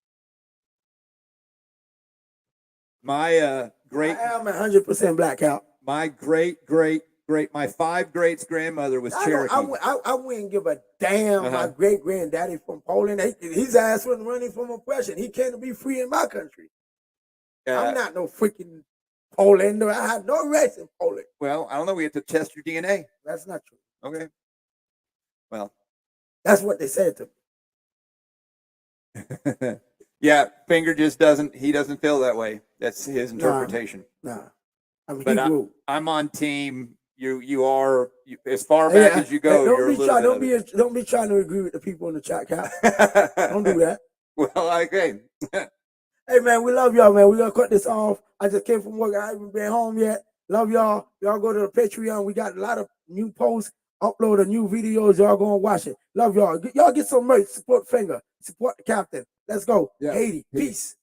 my great. I am 100% black, Al. My great, my 5 greats grandmother was Cherokee. I wouldn't give a damn. My great granddaddy from Poland. His ass wasn't running from oppression. He came to be free in my country. I'm not no freaking Polander. I had no race in Poland. Well, I don't know. We have to test your DNA. That's not true. Okay. Well, That's what they said to me. Yeah, Finger just doesn't feel that way. That's his interpretation. Nah. I mean, but I'm on team. You are as far back as you go. You're a little bit don't be trying to agree with the people in the chat, Cap. Don't do that. Well, okay. Hey man, we love y'all, man. We gonna cut this off. I just came from work. I haven't been home yet. Love y'all. Y'all go to the Patreon. We got a lot of new posts, upload of new videos. Y'all gonna watch it. Love y'all. Y'all get some merch. Support Finger. Support the captain. Let's go. Yeah. Haiti. Peace.